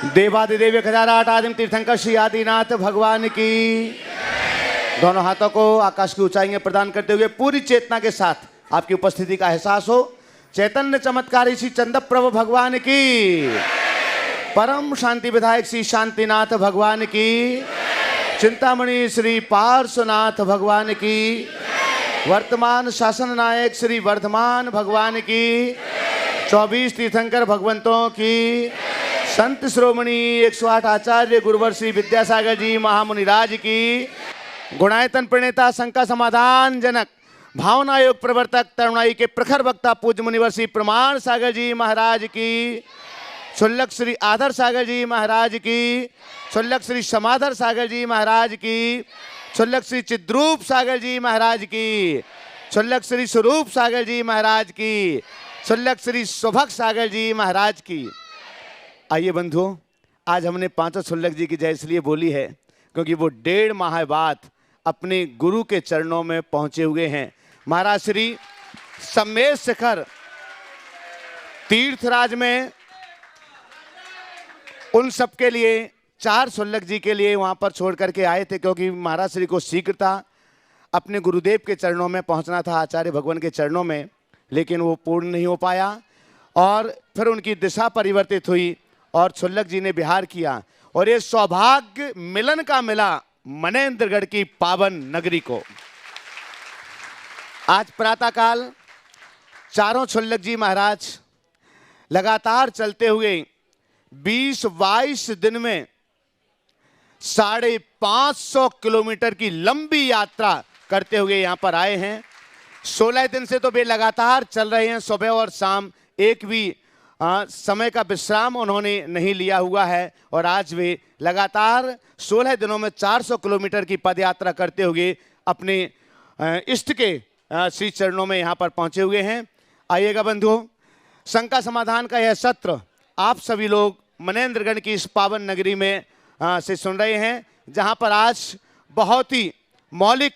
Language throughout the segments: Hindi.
देवादिदेव 1008 आदिम तीर्थंकर श्री आदिनाथ भगवान की। दोनों हाथों को आकाश की ऊंचाई में प्रदान करते हुए पूरी चेतना के साथ आपकी उपस्थिति का एहसास हो। चैतन्य चमत्कारी श्री चंद्रप्रभु भगवान की, परम शांति विधायक श्री शांतिनाथ भगवान की, चिंतामणि श्री पार्श्वनाथ भगवान की, वर्तमान शासन नायक श्री वर्धमान भगवान की, 24 तीर्थंकर भगवंतों की, संत श्रोमणी 108 आचार्य गुरुवर श्री विद्यासागर जी महामुनिराज की, गुणायतन प्रणेता शंका समाधान जनक भावना योग प्रवर्तक तरुणाई के प्रखर वक्ता पूज्य मुनिवर श्री प्रमाण सागर जी महाराज की, क्षुल्लक श्री आदर सागर जी महाराज की, क्षुल्लक श्री समाधर सागर जी महाराज की, क्षुल्लक श्री चिद्रूप सागर जी महाराज की, क्षुल्लक श्री स्वरूप सागर जी महाराज की, क्षुल्लक श्री सुभग सागर जी महाराज की। आइए बंधुओं, आज हमने पांचों क्षुल्लक जी की जय इसलिए बोली है क्योंकि वो 1.5 माह बाद अपने गुरु के चरणों में पहुंचे हुए हैं। महाराज श्री सम्मेश शिखर तीर्थराज में उन सब के लिए 4 क्षुल्लक जी के लिए वहां पर छोड़ करके आए थे, क्योंकि महाराज श्री को शीघ्र था अपने गुरुदेव के चरणों में पहुंचना था, आचार्य भगवान के चरणों में, लेकिन वो पूर्ण नहीं हो पाया और फिर उनकी दिशा परिवर्तित हुई और क्षुल्लक जी ने विहार किया। और ये सौभाग्य मिलन का मिला मनेन्द्रगढ़ की पावन नगरी को। आज प्रातःकाल चारों क्षुल्लक जी महाराज लगातार चलते हुए 20-22 दिन में 550 किलोमीटर की लंबी यात्रा करते हुए यहां पर आए हैं। 16 दिन से तो वे लगातार चल रहे हैं, सुबह और शाम एक भी समय का विश्राम उन्होंने नहीं लिया हुआ है। और आज वे लगातार 16 दिनों में 400 किलोमीटर की पद यात्रा करते हुए अपने इष्ट के श्री चरणों में यहाँ पर पहुँचे हुए हैं। आइएगा बंधुओं, शंका समाधान का यह सत्र आप सभी लोग मनेन्द्रगढ़ की इस पावन नगरी में से सुन रहे हैं, जहाँ पर आज बहुत ही मौलिक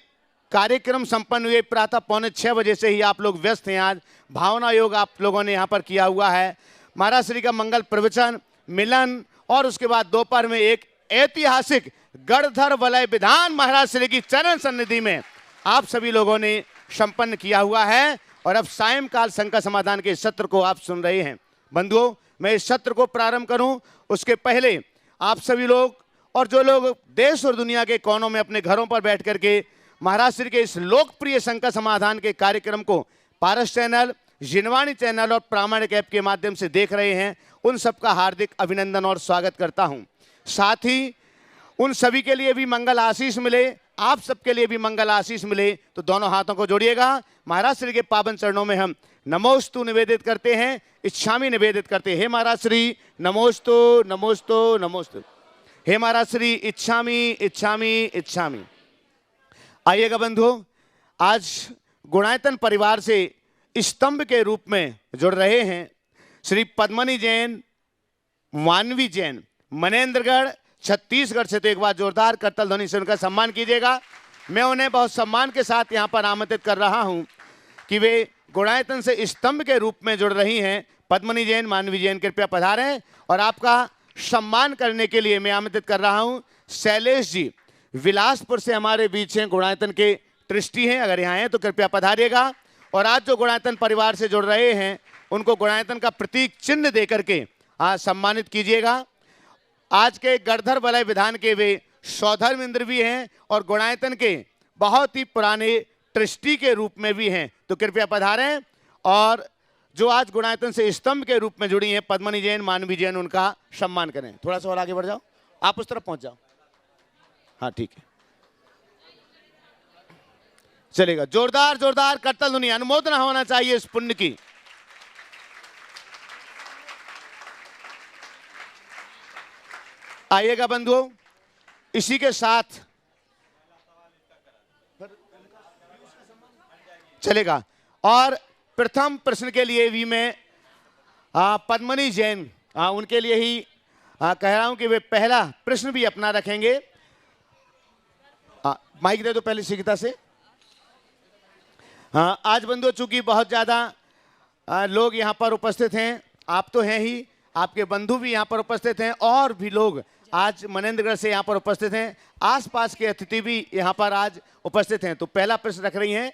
कार्यक्रम संपन्न हुए। प्रातः 5:45 बजे से ही आप लोग व्यस्त हैं। आज भावना योग आप लोगों ने यहाँ पर किया हुआ है। महाराज श्री का मंगल प्रवचन, मिलन और उसके बाद दोपहर में एक ऐतिहासिक गढ़धर वलय विधान महाराज श्री की चरण सन्निधि में आप सभी लोगों ने संपन्न किया हुआ है। और अब सायंकाल शंका समाधान के सत्र को आप सुन रहे हैं। बंधुओं, मैं इस सत्र को प्रारंभ करूं उसके पहले आप सभी लोग और जो लोग देश और दुनिया के कोनों में अपने घरों पर बैठ करके महाराज श्री के इस लोकप्रिय शंका समाधान के कार्यक्रम को पारस चैनल, जिनवाणी चैनल और प्रामाणिक ऐप के माध्यम से देख रहे हैं, उन सबका हार्दिक अभिनंदन और स्वागत करता हूं। साथ ही उन सभी के लिए भी मंगल आशीष मिले, आप सबके लिए भी मंगल आशीष मिले, तो दोनों हाथों को जोड़िएगा। महाराज श्री के पावन चरणों में हम नमोस्तु निवेदित करते हैं, इच्छामी निवेदित करते हैं। हे महाराज श्री नमोस्तु नमोस्तु नमोस्तु। हे महाराज श्री इच्छामी इच्छामी इच्छामी। आइएगा बंधुओं, आज गुणायतन परिवार से स्तंभ के रूप में जुड़ रहे हैं श्री पद्मनी जैन, मानवी जैन, मनेन्द्रगढ़ छत्तीसगढ़ से। तो एक बार जोरदार करतल ध्वनि से उनका सम्मान कीजिएगा। मैं उन्हें बहुत सम्मान के साथ यहाँ पर आमंत्रित कर रहा हूँ कि वे गुणायतन से स्तंभ के रूप में जुड़ रही हैं। पद्मनी जैन, मानवी जैन, कृपया पधारें। और आपका सम्मान करने के लिए मैं आमंत्रित कर रहा हूँ शैलेश जी, विलासपुर से हमारे बीच हैं, गुणायतन के ट्रस्टी हैं। अगर यहाँ हैं तो कृपया पधारिएगा। और आज जो गुणायतन परिवार से जुड़ रहे हैं उनको गुणायतन का प्रतीक चिन्ह दे करके आज सम्मानित कीजिएगा। आज के गढ़धर वलय विधान के वे सौधर्म इंद्र भी हैं और गुणायतन के बहुत ही पुराने ट्रस्टी के रूप में भी हैं। तो कृपया पधारें। और जो आज गुणायतन से स्तंभ के रूप में जुड़ी हैं पद्मनी जैन, मानवी जैन, उनका सम्मान करें। थोड़ा सा और आगे बढ़ जाओ, आप उस तरफ पहुंच जाओ। हाँ ठीक है, चलेगा। जोरदार जोरदार करतल ध्वनि, अनुमोदन होना चाहिए इस पुण्य की। आइएगा बंधुओं, इसी के साथ चलेगा। और प्रथम प्रश्न के लिए भी मैं पद्मनी जैन उनके लिए ही कह रहा हूं कि वे पहला प्रश्न भी अपना रखेंगे। माइक दे दो पहले शीघ्रता से। आज बंधुओं, चूंकि बहुत ज्यादा लोग यहाँ पर उपस्थित हैं, आप तो हैं ही, आपके बंधु भी यहाँ पर उपस्थित हैं और भी लोग आज मनेंद्रगढ़ से यहाँ पर उपस्थित हैं। आसपास के अतिथि भी यहाँ पर आज उपस्थित हैं। तो पहला प्रश्न रख रही हैं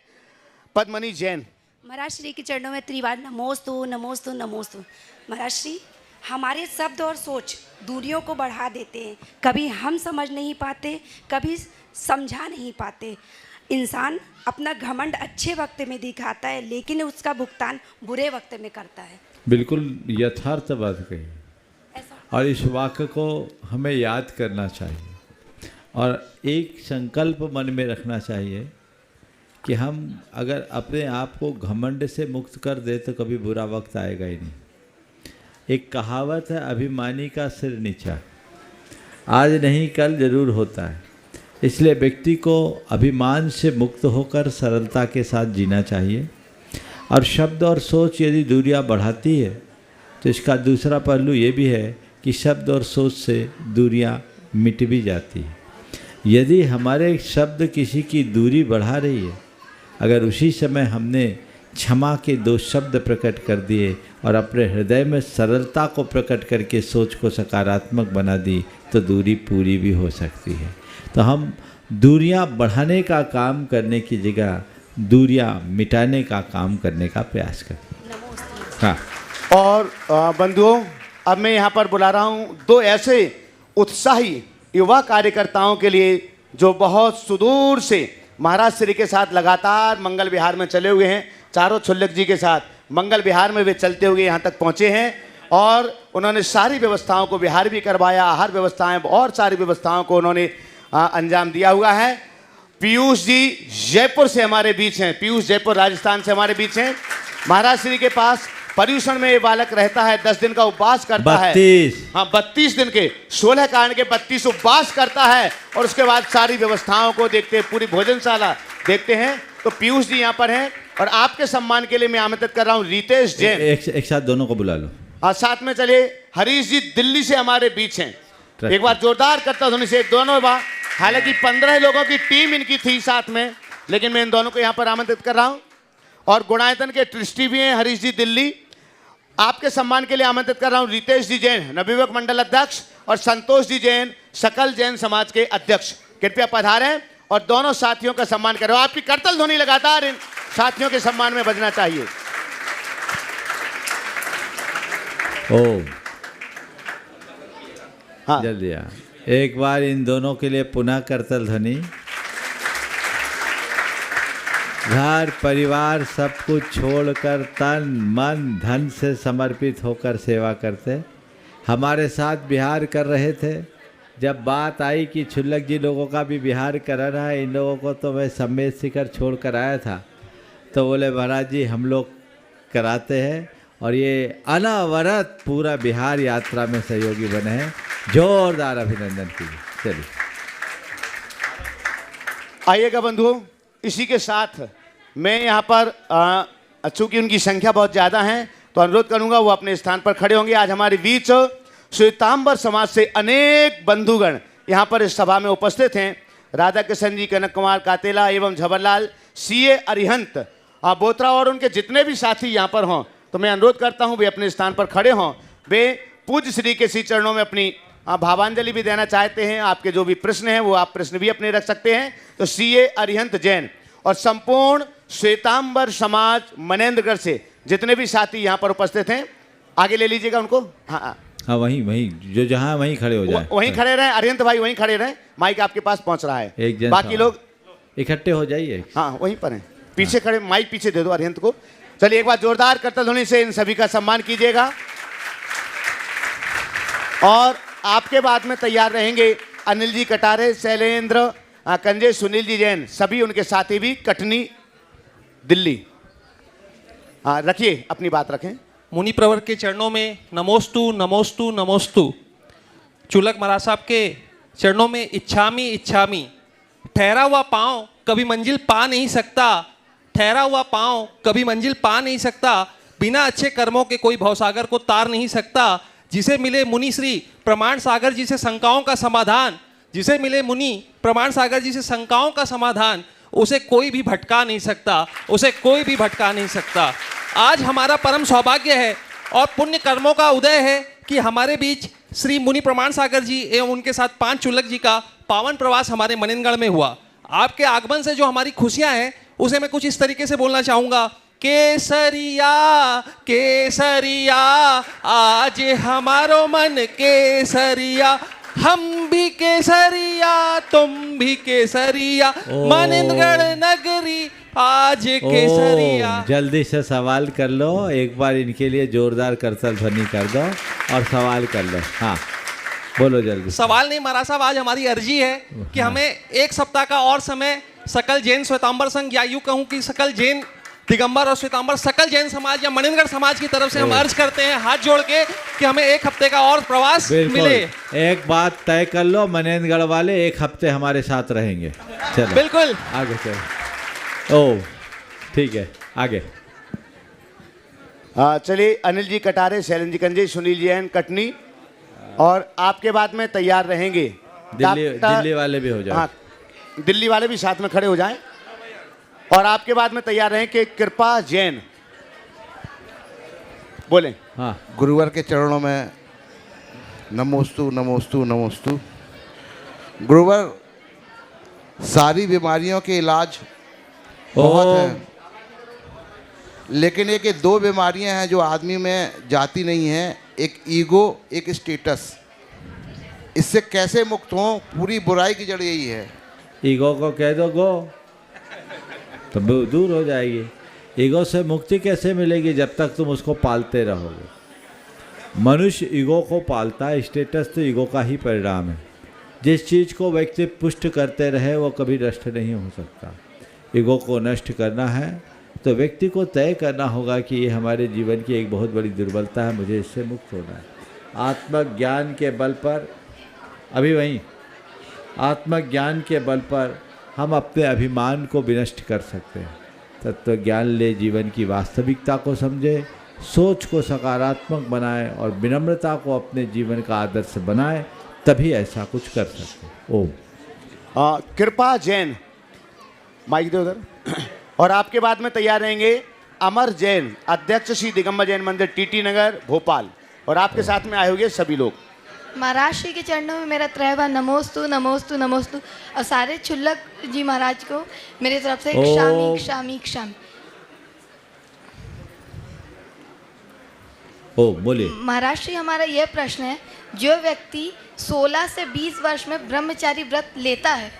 पद्मनी जैन। महाराज श्री के चरणों में त्रिवार नमोस्तु नमोस्तु नमोस्तु। महाराज श्री, हमारे शब्द और सोच दूरियों को बढ़ा देते हैं। कभी हम समझ नहीं पाते, कभी समझा नहीं पाते। इंसान अपना घमंड अच्छे वक्त में दिखाता है, लेकिन उसका भुगतान बुरे वक्त में करता है। बिल्कुल यथार्थ बात कही, और इस वाक्य को हमें याद करना चाहिए और एक संकल्प मन में रखना चाहिए कि हम अगर अपने आप को घमंड से मुक्त कर दे तो कभी बुरा वक्त आएगा ही नहीं। एक कहावत है, अभिमानी का सिर नीचा, आज नहीं कल जरूर होता है। इसलिए व्यक्ति को अभिमान से मुक्त होकर सरलता के साथ जीना चाहिए। और शब्द और सोच यदि दूरियां बढ़ाती है तो इसका दूसरा पहलू ये भी है कि शब्द और सोच से दूरियां मिट भी जाती है। यदि हमारे शब्द किसी की दूरी बढ़ा रही है, अगर उसी समय हमने क्षमा के 2 शब्द प्रकट कर दिए और अपने हृदय में सरलता को प्रकट करके सोच को सकारात्मक बना दी तो दूरी पूरी भी हो सकती है। तो हम दूरियां बढ़ाने का काम करने की जगह दूरियां मिटाने का काम करने का प्रयास करें। हाँ। और बंधुओं, अब मैं यहाँ पर बुला रहा हूँ 2 ऐसे उत्साही युवा कार्यकर्ताओं के लिए जो बहुत सुदूर से महाराज श्री के साथ लगातार मंगल विहार में चले हुए हैं। चारों छुल्लक जी के साथ मंगल विहार में वे चलते हुए यहाँ तक पहुँचे हैं और उन्होंने सारी व्यवस्थाओं को विहार भी करवाया, आहार व्यवस्थाएं और सारी व्यवस्थाओं को उन्होंने अंजाम दिया हुआ है। पीयूष जी जयपुर से हमारे बीच हैं, पीयूष जयपुर राजस्थान से हमारे बीच हैं। महाराज श्री के पास पर्यूषण में ये बालक रहता है, 10 दिन का उपवास करता है। 32 दिन के 16 कारण के 32 उपवास करता है और उसके बाद सारी व्यवस्थाओं को देखते हैं, पूरी भोजनशाला देखते हैं। तो पीयूष जी यहाँ पर हैं और आपके सम्मान के लिए मैं आमंत्रित कर रहा हूँ रितेश जैन। एक साथ दोनों को बुला लो। हाँ, साथ में चलिए। हरीश जी दिल्ली से हमारे बीच हैं। एक बार जोरदार करता ध्वनि से दोनों बार। हालांकि 15 लोगों की टीम इनकी थी साथ में, लेकिन मैं इन दोनों को यहाँ पर आमंत्रित कर रहा हूँ। और गुणायतन के ट्रस्टी भी हैं हरीश जी दिल्ली। आपके सम्मान के लिए आमंत्रित कर रहा हूँ रितेश जी जैन, नवयुवक मंडल अध्यक्ष, और संतोष जी जैन, सकल जैन समाज के अध्यक्ष। कृपया पधारें और दोनों साथियों का सम्मान करें। आपकी करतल ध्वनि लगातार इन साथियों के सम्मान में बजना चाहिए। ओ हाँ, जल्दी आ। एक बार इन दोनों के लिए पुनः करतल ध्वनि। घर परिवार सब कुछ छोड़कर तन मन धन से समर्पित होकर सेवा करते हमारे साथ विहार कर रहे थे। जब बात आई कि छुल्लक जी लोगों का भी विहार कराना है, इन लोगों को तो मैं समेत शिखर छोड़ कर आया था, तो बोले महाराज जी हम लोग कराते हैं और ये अनवरत पूरा बिहार यात्रा में सहयोगी बने हैं। जोरदार अभिनंदन कीजिए। चलिए आइएगा बंधुओं। इसी के साथ मैं यहाँ पर चूंकि उनकी संख्या बहुत ज़्यादा है तो अनुरोध करूँगा वो अपने स्थान पर खड़े होंगे। आज हमारे बीच श्वेतांबर समाज से अनेक बंधुगण यहाँ पर इस सभा में उपस्थित हैं। राधा किशन जी, कनक कुमार कातेला एवं झबरलाल, सीए अरिहंत बोत्रा और उनके जितने भी साथी यहाँ पर हों, तो मैं अनुरोध करता हूँ वे अपने स्थान पर खड़े हों। वे पूज्य श्री के श्री चरणों में अपनी भावांजलि भी देना चाहते हैं। आपके जो भी प्रश्न हैं वो आप प्रश्न भी अपने रख सकते हैं। तो सीए अरिहंत जैन और संपूर्ण श्वेतांबर समाज मनेंद्रगढ़ से जितने भी साथी यहाँ पर उपस्थित हैं, आगे ले लीजिएगा उनको। हाँ हाँ, वहीं जो जहाँ वहीं खड़े हो जाए, वहीं खड़े रहें। अरिहंत भाई वहीं खड़े रहें, माइक आपके पास पहुँच रहा है। एक जन बाकी लोग इकट्ठे हो जाइए। हाँ वहीं पर हैं, पीछे खड़े, माइक पीछे दे दो अरिहंत को। चलिए एक बार जोरदार करतल ध्वनि से इन सभी का सम्मान कीजिएगा। और आपके बाद में तैयार रहेंगे अनिल जी कटारे, शैलेंद्र कंजे, सुनील जी जैन, सभी उनके साथी भी कटनी दिल्ली। रखिए अपनी बात रखें। मुनि प्रवर के चरणों में नमोस्तु नमोस्तु नमोस्तु। चुलक महाराज साहब के चरणों में इच्छामी इच्छामी। ठहरा हुआ पाँव कभी मंजिल पा नहीं सकता, ठहरा हुआ पाँव कभी मंजिल पा नहीं सकता। बिना अच्छे कर्मों के कोई भवसागर को तार नहीं सकता। जिसे मिले मुनि श्री प्रमाण सागर जी से शंकाओं का समाधान, जिसे मिले मुनि प्रमाण सागर जी से शंकाओं का समाधान, उसे कोई भी भटका नहीं सकता, उसे कोई भी भटका नहीं सकता। आज हमारा परम सौभाग्य है और पुण्य कर्मों का उदय है कि हमारे बीच श्री मुनि प्रमाण सागर जी एवं उनके साथ 5 चुलक जी का पावन प्रवास हमारे मनेंद्रगढ़ में हुआ। आपके आगमन से जो हमारी खुशियां हैं उसे मैं कुछ इस तरीके से बोलना चाहूँगा। केसरिया केसरिया आज हमारो मन केसरिया, हम भी केसरिया तुम भी केसरिया, मनेंद्रगढ़ नगरी आज केसरिया। जल्दी से सवाल कर लो, एक बार इनके लिए जोरदार करतल ध्वनि कर दो और सवाल कर लो। हाँ बोलो जल्दी। सवाल नहीं महाराज साहब, आज हमारी अर्जी है कि हमें एक सप्ताह का और समय सकल जैन श्वेतांबर संघ, या यूं कहूं कि सकल जैन दिगंबर और श्वेतांबर सकल जैन समाज या मनेंद्रगढ़ समाज की तरफ से हम अर्ज करते हैं हाथ जोड़ के कि हमें एक हफ्ते का और प्रवास मिले। एक बात तय कर लो, मनेंद्रगढ़ वाले एक हफ्ते हमारे साथ रहेंगे। चलो बिल्कुल आगे चलो। ओ ठीक है आगे। चलिए अनिल जी कटारे, शैलेंद्र जी कंजे, सुनील जी एन कटनी, और आपके बाद में तैयार रहेंगे दिल्ली वाले भी हो जाए। हाँ दिल्ली वाले भी साथ में खड़े हो जाएं, और आपके बाद में तैयार रहें कि कृपा जैन बोलें। हाँ गुरुवर के चरणों में नमोस्तु नमोस्तु नमोस्तु। गुरुवर, सारी बीमारियों के इलाज बहुत हैं, लेकिन एक 2 बीमारियां हैं जो आदमी में जाती नहीं हैं, एक ईगो, एक स्टेटस। इससे कैसे मुक्त हों? पूरी बुराई की जड़ यही है। ईगो को कह दो गो तो दूर हो जाएगी। ईगो से मुक्ति कैसे मिलेगी? जब तक तुम उसको पालते रहोगे। मनुष्य ईगो को पालता है, स्टेटस तो ईगो का ही परिणाम है। जिस चीज़ को व्यक्ति पुष्ट करते रहे वो कभी नष्ट नहीं हो सकता। ईगो को नष्ट करना है तो व्यक्ति को तय करना होगा कि ये हमारे जीवन की एक बहुत बड़ी दुर्बलता है, मुझे इससे मुक्त होना है। आत्मज्ञान के बल पर, अभी वहीं आत्मज्ञान के बल पर हम अपने अभिमान को विनष्ट कर सकते हैं। तत्व ज्ञान ले जीवन की वास्तविकता को समझे, सोच को सकारात्मक बनाए और विनम्रता को अपने जीवन का आदर्श बनाए, तभी ऐसा कुछ कर सकते हैं। ओम। कृपा जैन, माइक दे उधर। और आपके बाद में तैयार रहेंगे अमर जैन, अध्यक्ष श्री दिगंबर जैन मंदिर टीटी नगर भोपाल, और आपके साथ में आए होंगे सभी लोग। महाराज श्री के चरणों में मेरा त्रैवा नमोस्तु नमोस्तु नमोस्तु, और सारे चुल्लक जी महाराज को मेरी तरफ से क्षामी क्षामी क्षामी। ओ बोलिए। महाराज श्री, हमारा यह प्रश्न है, जो व्यक्ति 16 से 20 वर्ष में ब्रह्मचारी व्रत लेता है,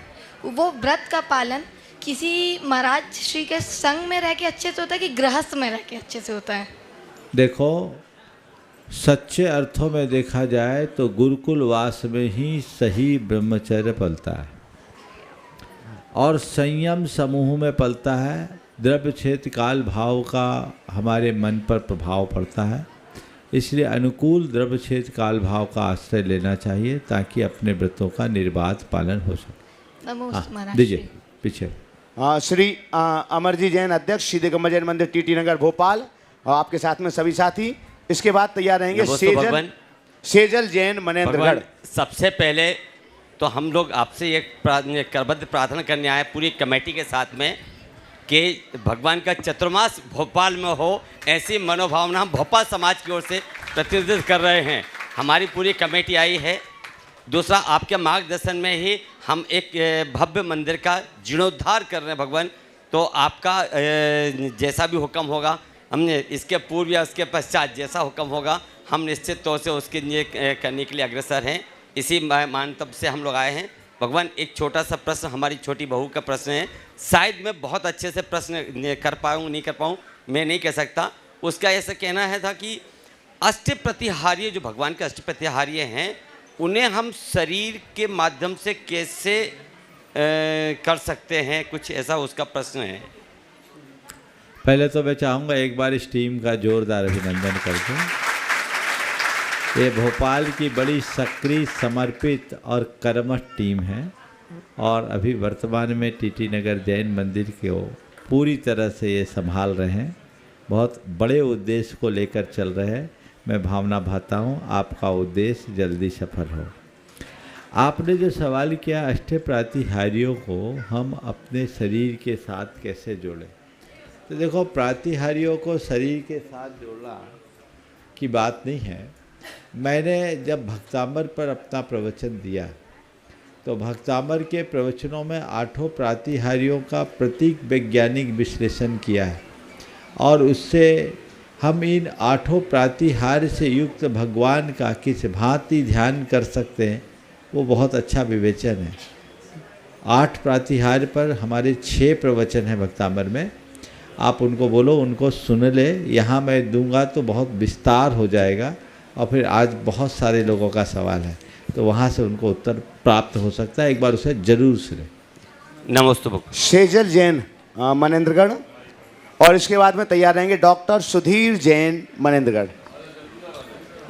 वो व्रत का पालन किसी महाराज श्री के संग में रह के अच्छे से होता है कि गृहस्थ में रह के अच्छे से होता है? देखो, सच्चे अर्थों में देखा जाए तो गुरुकुल वास में ही सही ब्रह्मचर्य पलता है, और संयम समूह में पलता है। द्रव्य क्षेत्र काल भाव का हमारे मन पर प्रभाव पड़ता है, इसलिए अनुकूल द्रव्य क्षेत्र काल भाव का आश्रय लेना चाहिए ताकि अपने व्रतों का निर्बाध पालन हो सके। नमोस्तु महाराज। दीजिए पीछे। श्री अमरजी जैन, अध्यक्ष श्री दिगंबर जैन मंदिर टीटी नगर भोपाल, और आपके साथ में सभी साथी। इसके बाद तैयार रहेंगे सेजल जैन मनेंद्रगढ़। सबसे पहले तो हम लोग आपसे एक करबद्ध प्रार्थना करने आए पूरी कमेटी के साथ में कि भगवान का चतुर्मास भोपाल में हो, ऐसी मनोभावना हम भोपाल समाज की ओर से प्रतिनिधित्व कर रहे हैं। हमारी पूरी कमेटी आई है। दूसरा, आपके मार्गदर्शन में ही हम एक भव्य मंदिर का जीर्णोद्धार कर रहे हैं भगवान, तो आपका जैसा भी हुक्म होगा, हमने इसके पूर्व या उसके पश्चात जैसा हुक्म होगा, हम निश्चित तौर से उसके लिए करने के लिए अग्रसर हैं। इसी मानतब से हम लोग आए हैं। भगवान, एक छोटा सा प्रश्न, हमारी छोटी बहू का प्रश्न है, शायद मैं बहुत अच्छे से प्रश्न कर पाऊँ नहीं कर पाऊँ, मैं नहीं कह सकता। उसका ऐसा कहना है था कि अष्टप्रतिहार्य, जो भगवान के अष्टप्रतिहार्य हैं, उन्हें हम शरीर के माध्यम से कैसे कर सकते हैं, कुछ ऐसा उसका प्रश्न है। पहले तो मैं चाहूँगा एक बार इस टीम का जोरदार अभिनंदन करके। ये भोपाल की बड़ी सक्रिय, समर्पित और कर्मठ टीम है, और अभी वर्तमान में टीटी नगर जैन मंदिर को पूरी तरह से ये संभाल रहे हैं। बहुत बड़े उद्देश्य को लेकर चल रहे हैं। मैं भावना भाता हूँ आपका उद्देश्य जल्दी सफल हो। आपने जो सवाल किया, अष्टप्रातिहार्यों को हम अपने शरीर के साथ कैसे जोड़ें, तो देखो, प्रातिहार्यों को शरीर के साथ जोड़ना की बात नहीं है, मैंने जब भक्तामर पर अपना प्रवचन दिया तो भक्तामर के प्रवचनों में 8 प्रातिहार्यों का प्रतीक वैज्ञानिक विश्लेषण किया है और उससे हम इन 8 प्रातिहार्य से युक्त भगवान का किस भांति ध्यान कर सकते हैं, वो बहुत अच्छा विवेचन है। 8 प्रातिहार्य पर हमारे 6 प्रवचन हैं भक्तामर में। आप उनको बोलो, उनको सुन ले। यहाँ मैं दूंगा तो बहुत विस्तार हो जाएगा और फिर आज बहुत सारे लोगों का सवाल है तो वहाँ से उनको उत्तर प्राप्त हो सकता है। एक बार उसे जरूर सुने। नमोस्तु भगवान। सेजल जैन मनेंद्रगढ़, और इसके बाद में तैयार रहेंगे डॉक्टर सुधीर जैन मनेंद्रगढ़।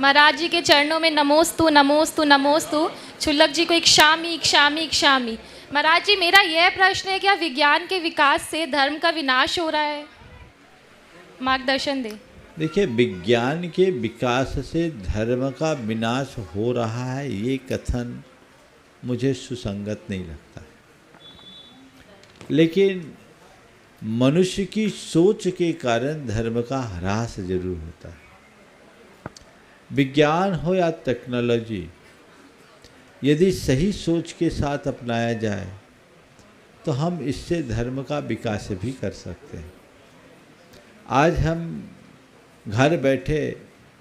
महाराज जी के चरणों में नमोस्तु नमोस्तु नमोस्तु। क्षुल्लक जी को इक्षामि इक्षामि इक्षामि। महाराज जी, मेरा यह प्रश्न है, क्या विज्ञान के विकास से धर्म का विनाश हो रहा है? मार्गदर्शन दें। देखिए, विज्ञान के विकास से धर्म का विनाश हो रहा है, ये कथन मुझे सुसंगत नहीं लगता। लेकिन मनुष्य की सोच के कारण धर्म का ह्रास जरूर होता है। विज्ञान हो या टेक्नोलॉजी, यदि सही सोच के साथ अपनाया जाए तो हम इससे धर्म का विकास भी कर सकते हैं। आज हम घर बैठे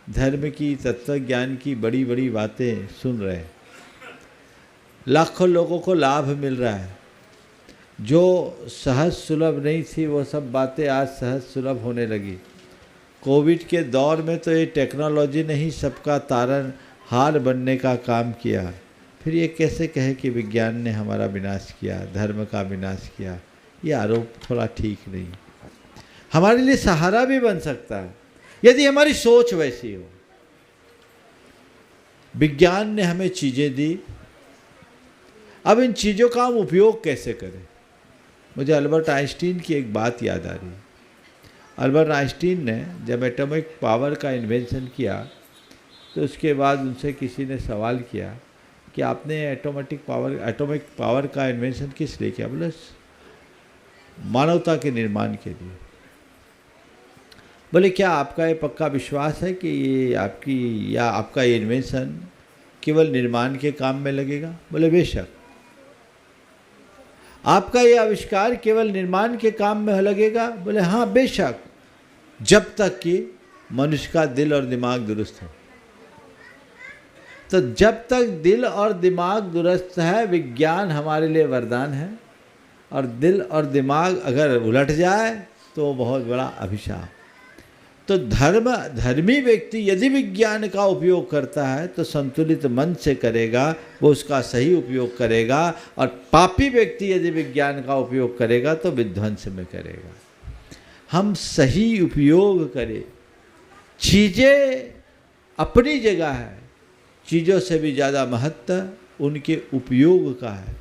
धर्म की, तत्व ज्ञान की बड़ी बड़ी बातें सुन रहे हैं। लाखों लोगों को लाभ मिल रहा है। जो सहज सुलभ नहीं थी वो सब बातें आज सहज सुलभ होने लगी। कोविड के दौर में तो ये टेक्नोलॉजी ने ही सबका तारण हार बनने का काम किया। फिर ये कैसे कहे कि विज्ञान ने हमारा विनाश किया, धर्म का विनाश किया? ये आरोप थोड़ा ठीक नहीं। हमारे लिए सहारा भी बन सकता है यदि हमारी सोच वैसी हो। विज्ञान ने हमें चीज़ें दी, अब इन चीज़ों का हम उपयोग कैसे करें? मुझे अल्बर्ट आइंस्टीन की एक बात याद आ रही है। अल्बर्ट आइंस्टीन ने जब एटॉमिक पावर का इन्वेंशन किया तो उसके बाद उनसे किसी ने सवाल किया कि आपने एटॉमिक पावर का इन्वेंशन किस लिए किया? बोले मानवता के निर्माण के लिए। बोले क्या आपका ये पक्का विश्वास है कि ये आपका ये इन्वेंशन केवल निर्माण के काम में लगेगा? बोले बेशक। आपका ये आविष्कार केवल निर्माण के काम में लगेगा? बोले हाँ बेशक, जब तक कि मनुष्य का दिल और दिमाग दुरुस्त हो। तो जब तक दिल और दिमाग दुरुस्त है, विज्ञान हमारे लिए वरदान है, और दिल और दिमाग अगर उलट जाए तो बहुत बड़ा अभिशाप। तो धर्मी व्यक्ति यदि विज्ञान का उपयोग करता है तो संतुलित मन से करेगा, वो उसका सही उपयोग करेगा। और पापी व्यक्ति यदि विज्ञान का उपयोग करेगा तो विध्वंस में करेगा। हम सही उपयोग करें। चीज़ें अपनी जगह है, चीज़ों से भी ज़्यादा महत्व उनके उपयोग का है।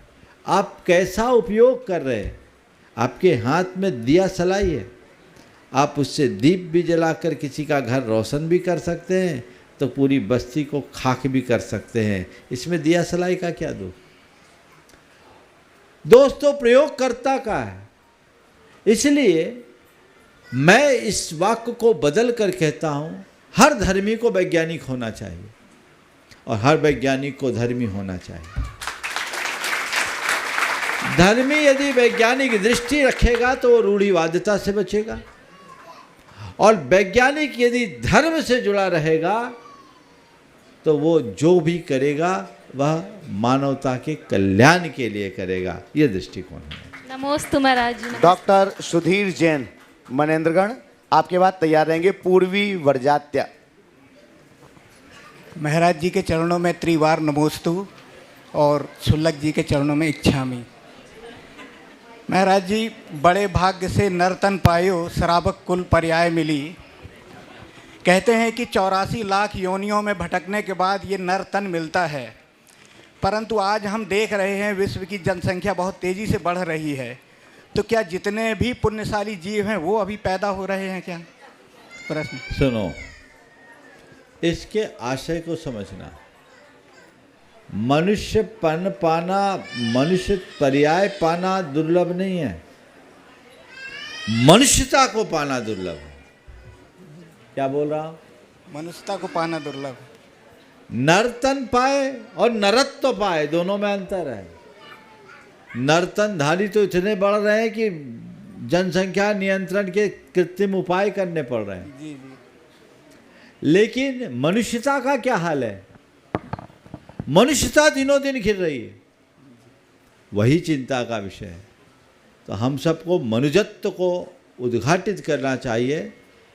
आप कैसा उपयोग कर रहे हैं? आपके हाथ में दिया सलाई है, आप उससे दीप भी जलाकर किसी का घर रोशन भी कर सकते हैं, तो पूरी बस्ती को खाक भी कर सकते हैं। इसमें दिया सलाई का क्या दोष? दोस्तों, प्रयोगकर्ता का है। इसलिए मैं इस वाक्य को बदल कर कहता हूँ, हर धर्मी को वैज्ञानिक होना चाहिए और हर वैज्ञानिक को धर्मी होना चाहिए। धर्मी यदि वैज्ञानिक दृष्टि रखेगा तो वो रूढ़िवादिता से बचेगा, और वैज्ञानिक यदि धर्म से जुड़ा रहेगा तो वो जो भी करेगा वह मानवता के कल्याण के लिए करेगा। ये दृष्टिकोण है। नमोस्तु महाराज जी। डॉक्टर सुधीर जैन मनेंद्रगढ़, आपके बाद तैयार रहेंगे पूर्वी वर्जात्या। महाराज जी के चरणों में त्रिवार नमोस्तु और क्षुल्लक जी के चरणों में इच्छामि। महाराज जी, बड़े भाग्य से नर्तन पायो, श्रावक कुल पर्याय मिली। कहते हैं कि 84 लाख योनियों में भटकने के बाद ये नर्तन मिलता है, परंतु आज हम देख रहे हैं विश्व की जनसंख्या बहुत तेज़ी से बढ़ रही है। तो क्या जितने भी पुण्यशाली जीव हैं वो अभी पैदा हो रहे हैं क्या? प्रश्न सुनो, इसके आशय को समझना। मनुष्य पन पाना, मनुष्य पर्याय पाना दुर्लभ नहीं है, मनुष्यता को पाना दुर्लभ है। क्या बोल रहा हूं? मनुष्यता को पाना दुर्लभ। नर्तन पाए और नरत्व पाए, दोनों में अंतर है। नर्तनधारी तो इतने बढ़ रहे हैं कि जनसंख्या नियंत्रण के कृत्रिम उपाय करने पड़ रहे हैं। जी जी। लेकिन मनुष्यता का क्या हाल है? मनुष्यता दिनों दिन घिर रही है, वही चिंता का विषय है। तो हम सबको मनुजत्व को उद्घाटित करना चाहिए।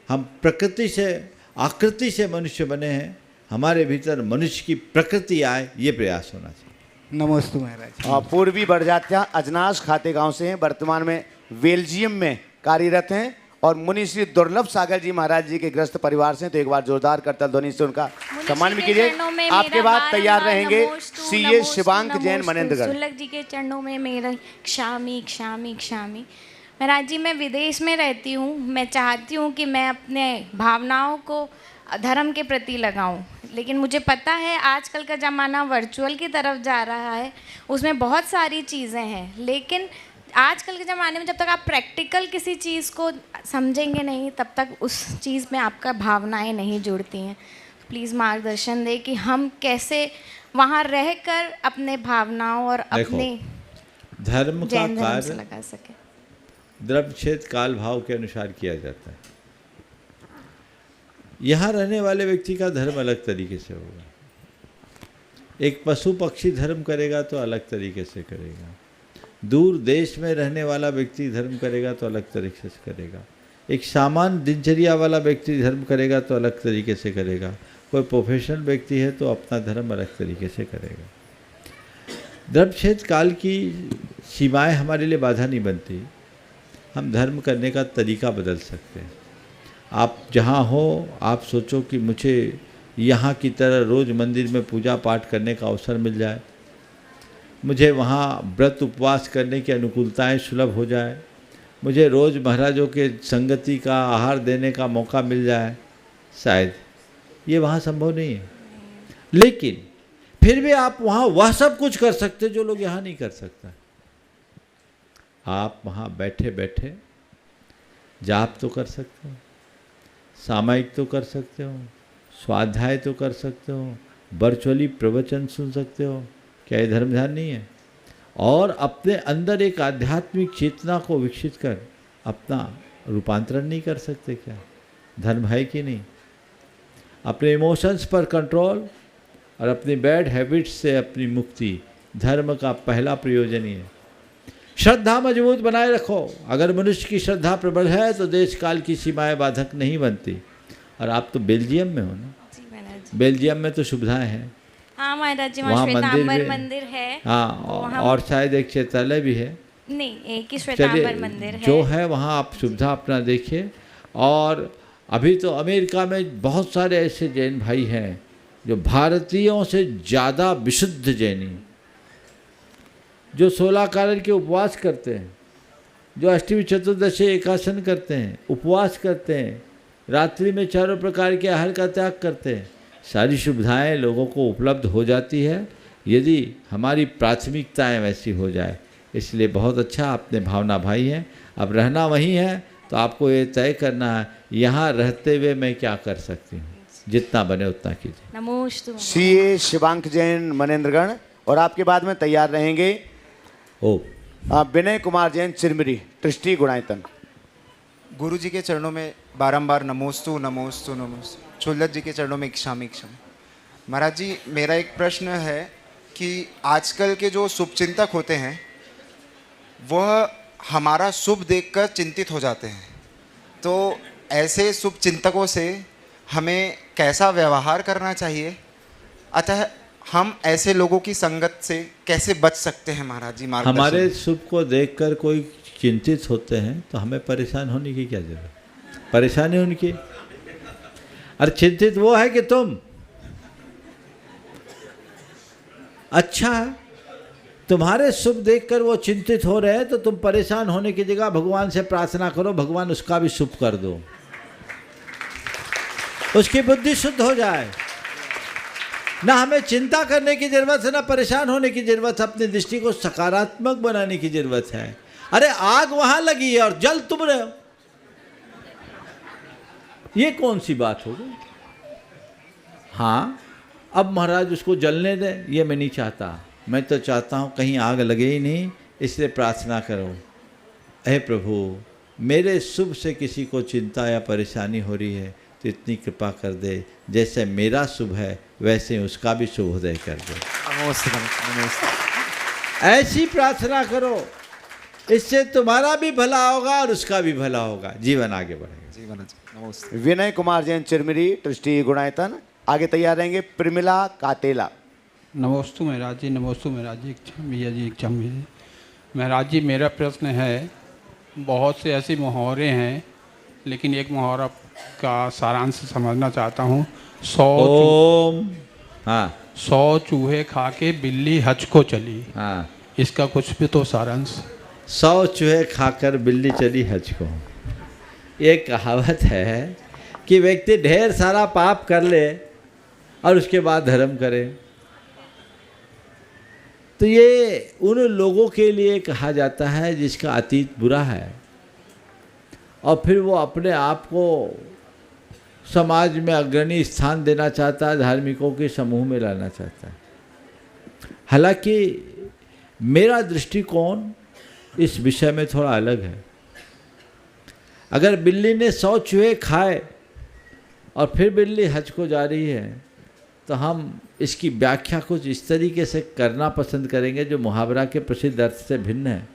हम प्रकृति से, आकृति से मनुष्य बने हैं, हमारे भीतर मनुष्य की प्रकृति आए, ये प्रयास होना चाहिए। नमस्ते महाराज। पूर्वी बड़जात्या अजनास खाते गांव से हैं, वर्तमान में बेल्जियम में कार्यरत हैं और मुनि श्री दुर्लभ सागर जी महाराज जी के ग्रस्त परिवार से हैं। तो एक बार जोरदार करतल ध्वनि से उनका सम्मान भी कीजिए। आपके बाद तैयार रहेंगे सीए शिवांक जैन मनेंद्रगढ़। शुल्लक जी के चरणों में मेरा क्षामी क्षामी क्षामी। महाराज जी, मैं विदेश में रहती हूँ, मैं चाहती हूँ कि मैं अपने भावनाओं को धर्म के प्रति लगाऊं, लेकिन मुझे पता है आजकल का ज़माना वर्चुअल की तरफ जा रहा है, उसमें बहुत सारी चीज़ें हैं, लेकिन आजकल के ज़माने में जब तक आप प्रैक्टिकल किसी चीज़ को समझेंगे नहीं, तब तक उस चीज़ में आपका भावनाएं नहीं जुड़ती हैं। प्लीज़ मार्गदर्शन दें कि हम कैसे वहाँ रहकर अपने भावनाओं और अपने धर्म का कार्य लगा सके। द्रव्यक्षेत्र काल भाव के अनुसार किया जाता है। यहाँ रहने वाले व्यक्ति का धर्म अलग तरीके से होगा। एक पशु पक्षी धर्म करेगा तो अलग तरीके से करेगा। दूर देश में रहने वाला व्यक्ति धर्म करेगा तो अलग तरीके से करेगा। एक सामान्य दिनचर्या वाला व्यक्ति धर्म करेगा तो अलग तरीके से करेगा। कोई प्रोफेशनल व्यक्ति है तो अपना धर्म अलग तरीके से करेगा। द्रव्यक्षेत्र काल की सीमाएं हमारे लिए बाधा नहीं बनती। हम धर्म करने का तरीका बदल सकते हैं। आप जहाँ हो, आप सोचो कि मुझे यहाँ की तरह रोज़ मंदिर में पूजा पाठ करने का अवसर मिल जाए, मुझे वहाँ व्रत उपवास करने की अनुकूलताएं सुलभ हो जाए, मुझे रोज़ महाराजों के संगति का आहार देने का मौका मिल जाए। शायद ये वहाँ संभव नहीं है, लेकिन फिर भी आप वहाँ वह सब कुछ कर सकते जो लोग यहाँ नहीं कर सकता। आप वहाँ बैठे बैठे जाप तो कर सकते हो, सामायिक तो कर सकते हो, स्वाध्याय तो कर सकते हो, वर्चुअली प्रवचन सुन सकते हो। क्या ये धर्म ध्यान नहीं है? और अपने अंदर एक आध्यात्मिक चेतना को विकसित कर अपना रूपांतरण नहीं कर सकते? क्या धर्म है कि नहीं? अपने इमोशंस पर कंट्रोल और अपनी बैड हैबिट्स से अपनी मुक्ति धर्म का पहला प्रयोजन ही है। श्रद्धा मजबूत बनाए रखो। अगर मनुष्य की श्रद्धा प्रबल है तो देश काल की सीमाएं बाधक नहीं बनती। और आप तो बेल्जियम में हो ना? जी महाराज। बेल्जियम में तो सुविधाएं हैं। हाँ महाराज जी, वहाँ श्वेतांबर मंदिर है। हाँ, और शायद एक चैत्यालय भी है। नहीं, एक ही श्वेतांबर मंदिर है। जो है वहाँ आप सुविधा अपना देखिए। और अभी तो अमेरिका में बहुत सारे ऐसे जैन भाई हैं जो भारतीयों से ज़्यादा विशुद्ध जैनी, जो 16 कारण के उपवास करते हैं, जो अष्टमी चतुर्दशी एकासन करते हैं, उपवास करते हैं, रात्रि में चारों प्रकार के आहार का त्याग करते हैं। सारी सुविधाएं लोगों को उपलब्ध हो जाती है यदि हमारी प्राथमिकताएं वैसी हो जाए। इसलिए बहुत अच्छा, अपने भावना भाई हैं। अब रहना वहीं है तो आपको ये तय करना है यहाँ रहते हुए मैं क्या कर सकती हूँ। जितना बने उतना कीजिए। नमोस्तु। सीए शिवांक जैन मनेंद्रगढ़। और आपके बाद में तैयार रहेंगे विनय कुमार जैन चिरमिरी, ट्रस्टी गुणायतन। गुरु जी के चरणों में बारंबार नमोस्तु नमोस्तु नमोस्तु। शुल्लक जी के चरणों में क्षामी क्षमा। महाराज जी, मेरा एक प्रश्न है कि आजकल के जो शुभचिंतक होते हैं वह हमारा शुभ देखकर चिंतित हो जाते हैं, तो ऐसे शुभचिंतकों से हमें कैसा व्यवहार करना चाहिए? अतः हम ऐसे लोगों की संगत से कैसे बच सकते हैं महाराज जी? हमारे शुभ को देखकर कोई चिंतित होते हैं तो हमें परेशान होने की क्या जरूरत? परेशानी उनकी। और चिंतित वो है कि तुम अच्छा है, तुम्हारे शुभ देखकर वो चिंतित हो रहे हैं, तो तुम परेशान होने की जगह भगवान से प्रार्थना करो, भगवान उसका भी शुभ कर दो, उसकी बुद्धि शुद्ध हो जाए। ना हमें चिंता करने की जरूरत है, ना परेशान होने की जरूरत है। अपनी दृष्टि को सकारात्मक बनाने की जरूरत है। अरे आग वहां लगी है और जल तुम रहे हो, ये कौन सी बात हो गई? हाँ, अब महाराज उसको जलने दें, ये मैं नहीं चाहता। मैं तो चाहता हूँ कहीं आग लगे ही नहीं, इसलिए प्रार्थना करो, हे प्रभु मेरे शुभ से किसी को चिंता या परेशानी हो रही है तो इतनी कृपा कर दे, जैसे मेरा शुभ है वैसे उसका भी शुभोदय कर दे। ऐसी प्रार्थना करो, इससे तुम्हारा भी भला होगा और उसका भी भला होगा, जीवन आगे बढ़ेगा। जीवन नमस्ते। विनय कुमार जैन चिरमिरी, ट्रस्टी गुणायतन। आगे तैयार रहेंगे प्रमिला कातेला। नमोस्तु महाराज जी, नमोस्तु महाराज जी, भैया जी महाराज जी, मेरा प्रश्न है, बहुत से ऐसे मुहावरे हैं लेकिन एक मुहावरा का सारांश समझना चाहता हूँ। 100 चूहे खा के बिल्ली हज को चली। हाँ, इसका कुछ भी तो सारांश। 100 चूहे खाकर बिल्ली चली हज को। ये कहावत है कि व्यक्ति ढेर सारा पाप कर ले और उसके बाद धर्म करे, तो ये उन लोगों के लिए कहा जाता है जिसका अतीत बुरा है और फिर वो अपने आप को समाज में अग्रणी स्थान देना चाहता है, धार्मिकों के समूह में लाना चाहता है। हालांकि मेरा दृष्टिकोण इस विषय में थोड़ा अलग है। अगर बिल्ली ने 100 चूहे खाए और फिर बिल्ली हज को जा रही है तो हम इसकी व्याख्या कुछ इस तरीके से करना पसंद करेंगे जो मुहावरा के प्रसिद्ध अर्थ से भिन्न है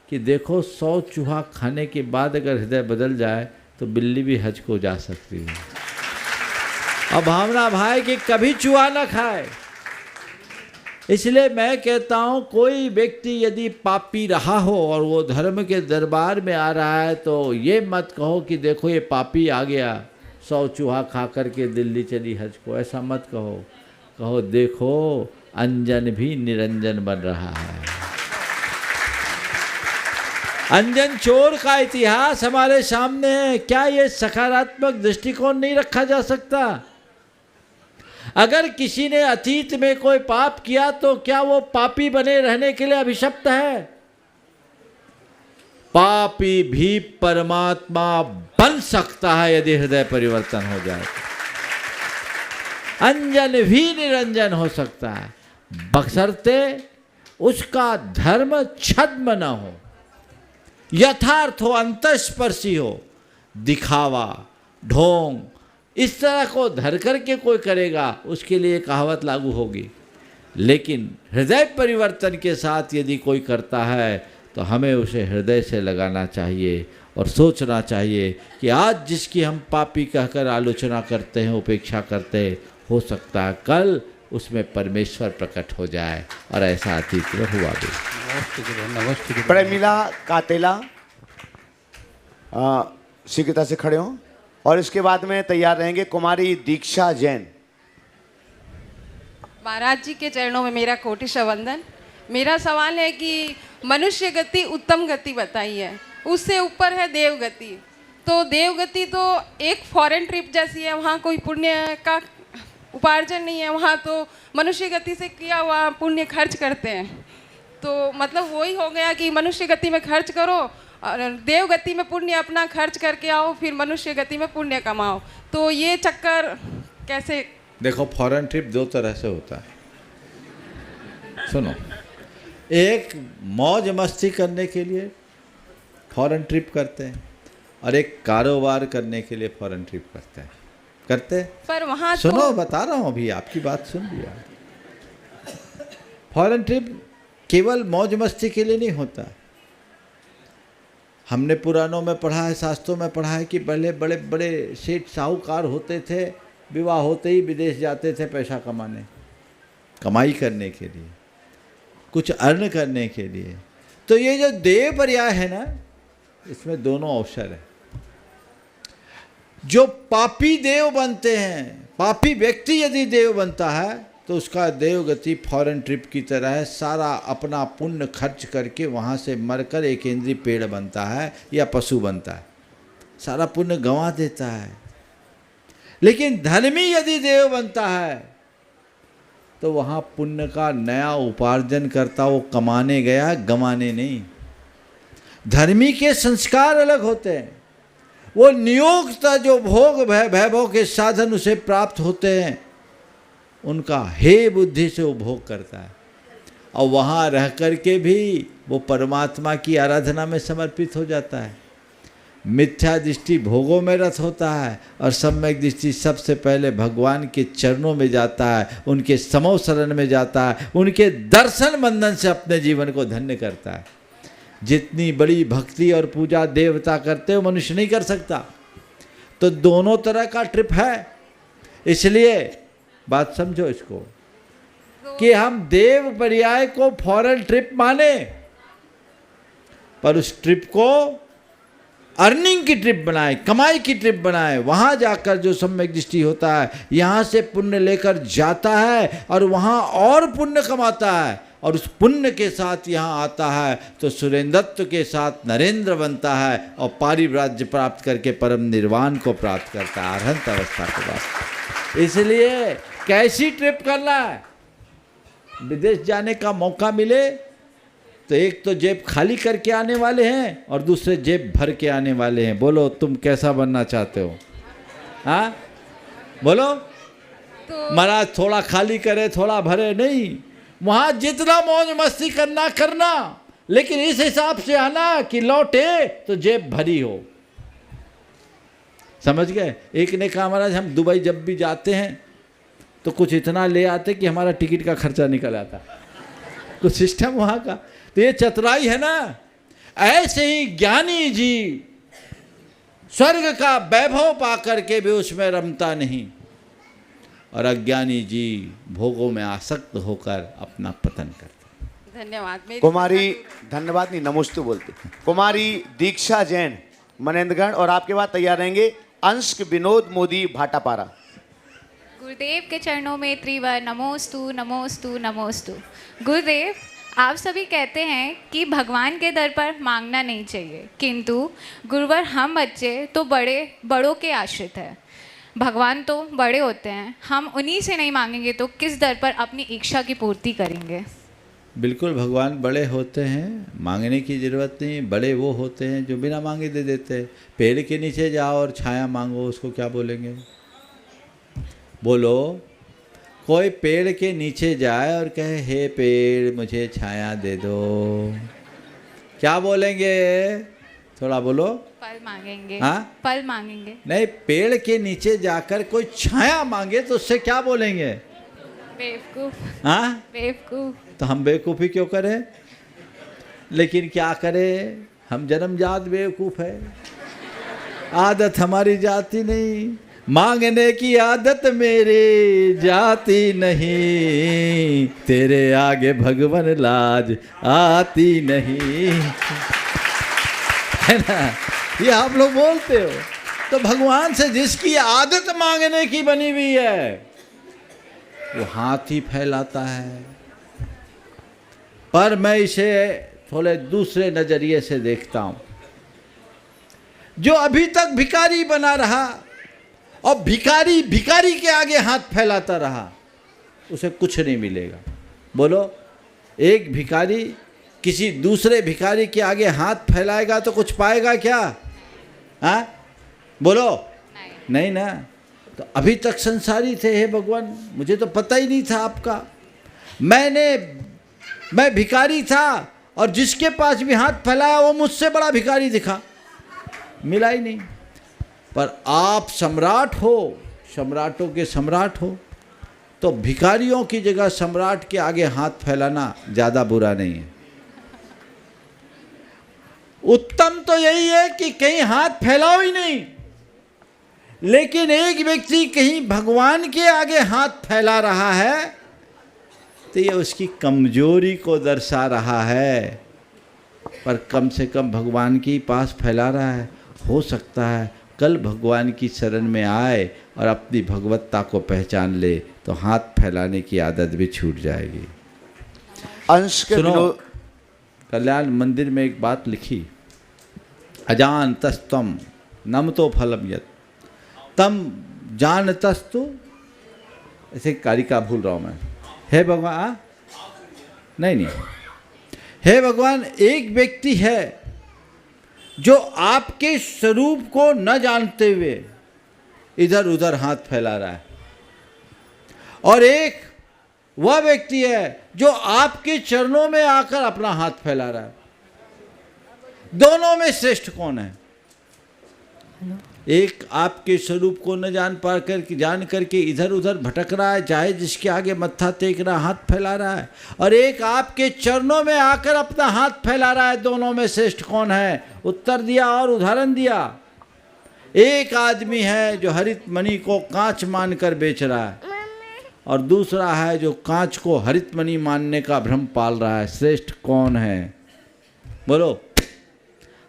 कि देखो 100 चूहा खाने के बाद अगर हृदय बदल जाए तो बिल्ली भी हज को जा सकती है। और भावना भाई कि कभी चूहा ना खाए। इसलिए मैं कहता हूँ कोई व्यक्ति यदि पापी रहा हो और वो धर्म के दरबार में आ रहा है तो ये मत कहो कि देखो ये पापी आ गया, 100 चूहा खा करके दिल्ली चली हज को, ऐसा मत कहो। कहो देखो अंजन भी निरंजन बन रहा है। अंजन चोर का इतिहास हमारे सामने है। क्या ये सकारात्मक दृष्टिकोण नहीं रखा जा सकता? अगर किसी ने अतीत में कोई पाप किया तो क्या वो पापी बने रहने के लिए अभिशप्त है? पापी भी परमात्मा बन सकता है यदि हृदय परिवर्तन हो जाए। अंजन भी निरंजन हो सकता है, बशर्ते उसका धर्म छद्म न हो, यथार्थ हो, अंतस्पर्शी हो। दिखावा, ढोंग इस तरह को धर करके कोई करेगा उसके लिए कहावत लागू होगी। लेकिन हृदय परिवर्तन के साथ यदि कोई करता है तो हमें उसे हृदय से लगाना चाहिए और सोचना चाहिए कि आज जिसकी हम पापी कहकर आलोचना करते हैं, उपेक्षा करते हैं, हो सकता है कल उसमें परमेश्वर प्रकट हो जाए, और ऐसा अतीत में हुआ भी। प्रमिला कातेला शीघ्रता से खड़े हों और इसके बाद में तैयार रहेंगे कुमारी दीक्षा जैन। महाराज जी के चरणों में मेरा कोटि वंदन। मेरा सवाल है कि मनुष्य गति उत्तम गति बताई है, उससे ऊपर है देव गति। तो देव गति तो एक फॉरेन ट्रिप जैसी है, वहाँ कोई पुण्य का उपार्जन नहीं है, वहाँ तो मनुष्य गति से किया हुआ पुण्य खर्च करते हैं। तो मतलब वही हो गया कि मनुष्य गति में खर्च करो और देव गति में पुण्य अपना खर्च करके आओ, फिर मनुष्य गति में पुण्य कमाओ। तो ये चक्कर कैसे? देखो फॉरेन ट्रिप दो तरह से होता है। सुनो, एक मौज मस्ती करने के लिए फॉरेन ट्रिप करते हैं और एक कारोबार करने के लिए फॉरेन ट्रिप करते हैं। पर वहाँ सुनो तो... बता रहा हूँ, अभी आपकी बात सुन लिया। फॉरेन ट्रिप केवल मौज मस्ती के लिए नहीं होता। हमने पुराणों में पढ़ा है, शास्त्रों में पढ़ा है कि पहले बड़े बड़े सेठ साहूकार होते थे, विवाह होते ही विदेश जाते थे पैसा कमाने, कमाई करने के लिए, कुछ अर्न करने के लिए। तो ये जो देव पर्याय है ना, इसमें दोनों अवसर है। जो पापी देव बनते हैं, पापी व्यक्ति यदि देव बनता है तो उसका देव गति फॉरेन ट्रिप की तरह है। सारा अपना पुण्य खर्च करके वहाँ से मरकर एक इंद्री पेड़ बनता है या पशु बनता है, सारा पुण्य गंवा देता है। लेकिन धर्मी यदि देव बनता है तो वहाँ पुण्य का नया उपार्जन करता, वो कमाने गया, गंवाने नहीं। धर्मी के संस्कार अलग होते हैं। वो नियोक्ता जो भोग वैभव के साधन उसे प्राप्त होते हैं, उनका हे बुद्धि से उपभोग करता है, और वहाँ रह कर के भी वो परमात्मा की आराधना में समर्पित हो जाता है। मिथ्या दृष्टि भोगों में रत होता है, और सम्यक दृष्टि सबसे पहले भगवान के चरणों में जाता है, उनके समो शरण में जाता है, उनके दर्शन बंधन से अपने जीवन को धन्य करता है। जितनी बड़ी भक्ति और पूजा देवता करते हो मनुष्य नहीं कर सकता। तो दोनों तरह का ट्रिप है। इसलिए बात समझो इसको कि हम देव पर्याय को फॉरेन ट्रिप माने, पर उस ट्रिप को अर्निंग की ट्रिप बनाए, कमाई की ट्रिप बनाए। वहाँ जाकर जो सम्यक दृष्टि होता है, यहाँ से पुण्य लेकर जाता है और वहाँ और पुण्य कमाता है, और उस पुण्य के साथ यहाँ आता है तो सुरेंद्रत्व के साथ नरेंद्र बनता है और पारिव्राज्य प्राप्त करके परम निर्वाण को प्राप्त करता है, अरहंत अवस्था के बाद। इसलिए कैसी ट्रिप करना है? विदेश जाने का मौका मिले तो एक तो जेब खाली करके आने वाले हैं और दूसरे जेब भर के आने वाले हैं। बोलो तुम कैसा बनना चाहते हो? हाँ बोलो। महाराज थोड़ा खाली करे थोड़ा भरे नहीं, वहाँ जितना मौज मस्ती करना, लेकिन इस हिसाब से आना कि लौटे तो जेब भरी हो। समझ गए? एक ने कहा महाराज हम दुबई जब भी जाते हैं तो कुछ इतना ले आते कि हमारा टिकट का खर्चा निकल आता, कुछ सिस्टम वहाँ का। तो ये चतुराई है ना। ऐसे ही ज्ञानी जी स्वर्ग का वैभव पा करके भी उसमें रमता नहीं, और अज्ञानी जी भोगों में आसक्त होकर अपना पतन करते। धन्यवाद। कुमारी धन्यवाद नहीं नमोस्तु बोलते। कुमारी दीक्षा जैन मनेन्द्रगढ़, और आपके बाद तैयार रहेंगे अंश विनोद मोदी भाटापारा। गुरुदेव के चरणों में त्रिवार नमोस्तु नमोस्तु नमोस्तु। गुरुदेव आप सभी कहते हैं कि भगवान के दर पर मांगना नहीं चाहिए, किंतु गुरुवर हम बच्चे तो बड़ों के आश्रित हैं। भगवान तो बड़े होते हैं, हम उन्हीं से नहीं मांगेंगे तो किस दर पर अपनी इच्छा की पूर्ति करेंगे? बिल्कुल भगवान बड़े होते हैं, मांगने की ज़रूरत नहीं। बड़े वो होते हैं जो बिना मांगे दे देते हैं। पेड़ के नीचे जाओ और छाया मांगो, उसको क्या बोलेंगे? बोलो। कोई पेड़ के नीचे जाए और कहे हे पेड़ मुझे छाया दे दो, क्या बोलेंगे? थोड़ा बोलो। फल मांगेंगे। हाँ फल मांगेंगे। नहीं, पेड़ के नीचे जाकर कोई छाया मांगे तो उससे क्या बोलेंगे? बेवकूफ। हाँ बेवकूफ। तो हम बेवकूफ़ी क्यों करें? लेकिन क्या करें, हम जन्मजात बेवकूफ़ है, आदत हमारी जाती नहीं। मांगने की आदत मेरी जाती नहीं, तेरे आगे भगवान लाज आती नहीं, है ना? ये आप लोग बोलते हो। तो भगवान से जिसकी आदत मांगने की बनी हुई है वो हाथ ही फैलाता है। पर मैं इसे थोड़े दूसरे नज़रिए से देखता हूँ। जो अभी तक भिखारी बना रहा और भिखारी के आगे हाथ फैलाता रहा, उसे कुछ नहीं मिलेगा। बोलो, एक भिखारी किसी दूसरे भिखारी के आगे हाथ फैलाएगा तो कुछ पाएगा क्या? हाँ बोलो। नहीं ना। तो अभी तक संसारी थे। हे भगवान, मुझे तो पता ही नहीं था आपका। मैं भिखारी था और जिसके पास भी हाथ फैलाया वो मुझसे बड़ा भिखारी दिखा, मिला ही नहीं। पर आप सम्राट हो, सम्राटों के सम्राट हो, तो भिखारियों की जगह सम्राट के आगे हाथ फैलाना ज़्यादा बुरा नहीं है। उत्तम तो यही है कि कहीं हाथ फैलाओ ही नहीं, लेकिन एक व्यक्ति कहीं भगवान के आगे हाथ फैला रहा है तो ये उसकी कमजोरी को दर्शा रहा है, पर कम से कम भगवान के पास फैला रहा है। हो सकता है कल भगवान की शरण में आए और अपनी भगवत्ता को पहचान ले तो हाथ फैलाने की आदत भी छूट जाएगी। अंश के सुनो, कल्याण मंदिर में एक बात लिखी, अजानतस्तम नमतो फलम यत् तम जानतस्तु, ऐसे कारिका भूल रहा हूँ मैं। हे भगवान, नहीं, हे भगवान, एक व्यक्ति है जो आपके स्वरूप को न जानते हुए इधर उधर हाथ फैला रहा है, और एक वह व्यक्ति है जो आपके चरणों में आकर अपना हाथ फैला रहा है। दोनों में श्रेष्ठ कौन है? एक आपके स्वरूप को न जान करके इधर उधर भटक रहा है, चाहे जिसके आगे मत्था टेक रहा, हाथ फैला रहा है, और एक आपके चरणों में आकर अपना हाथ फैला रहा है। दोनों में श्रेष्ठ कौन है? उत्तर दिया और उदाहरण दिया। एक आदमी है जो हरित मणि को कांच मानकर बेच रहा है, और दूसरा है जो कांच को हरित मणि मानने का भ्रम पाल रहा है। श्रेष्ठ कौन है? बोलो।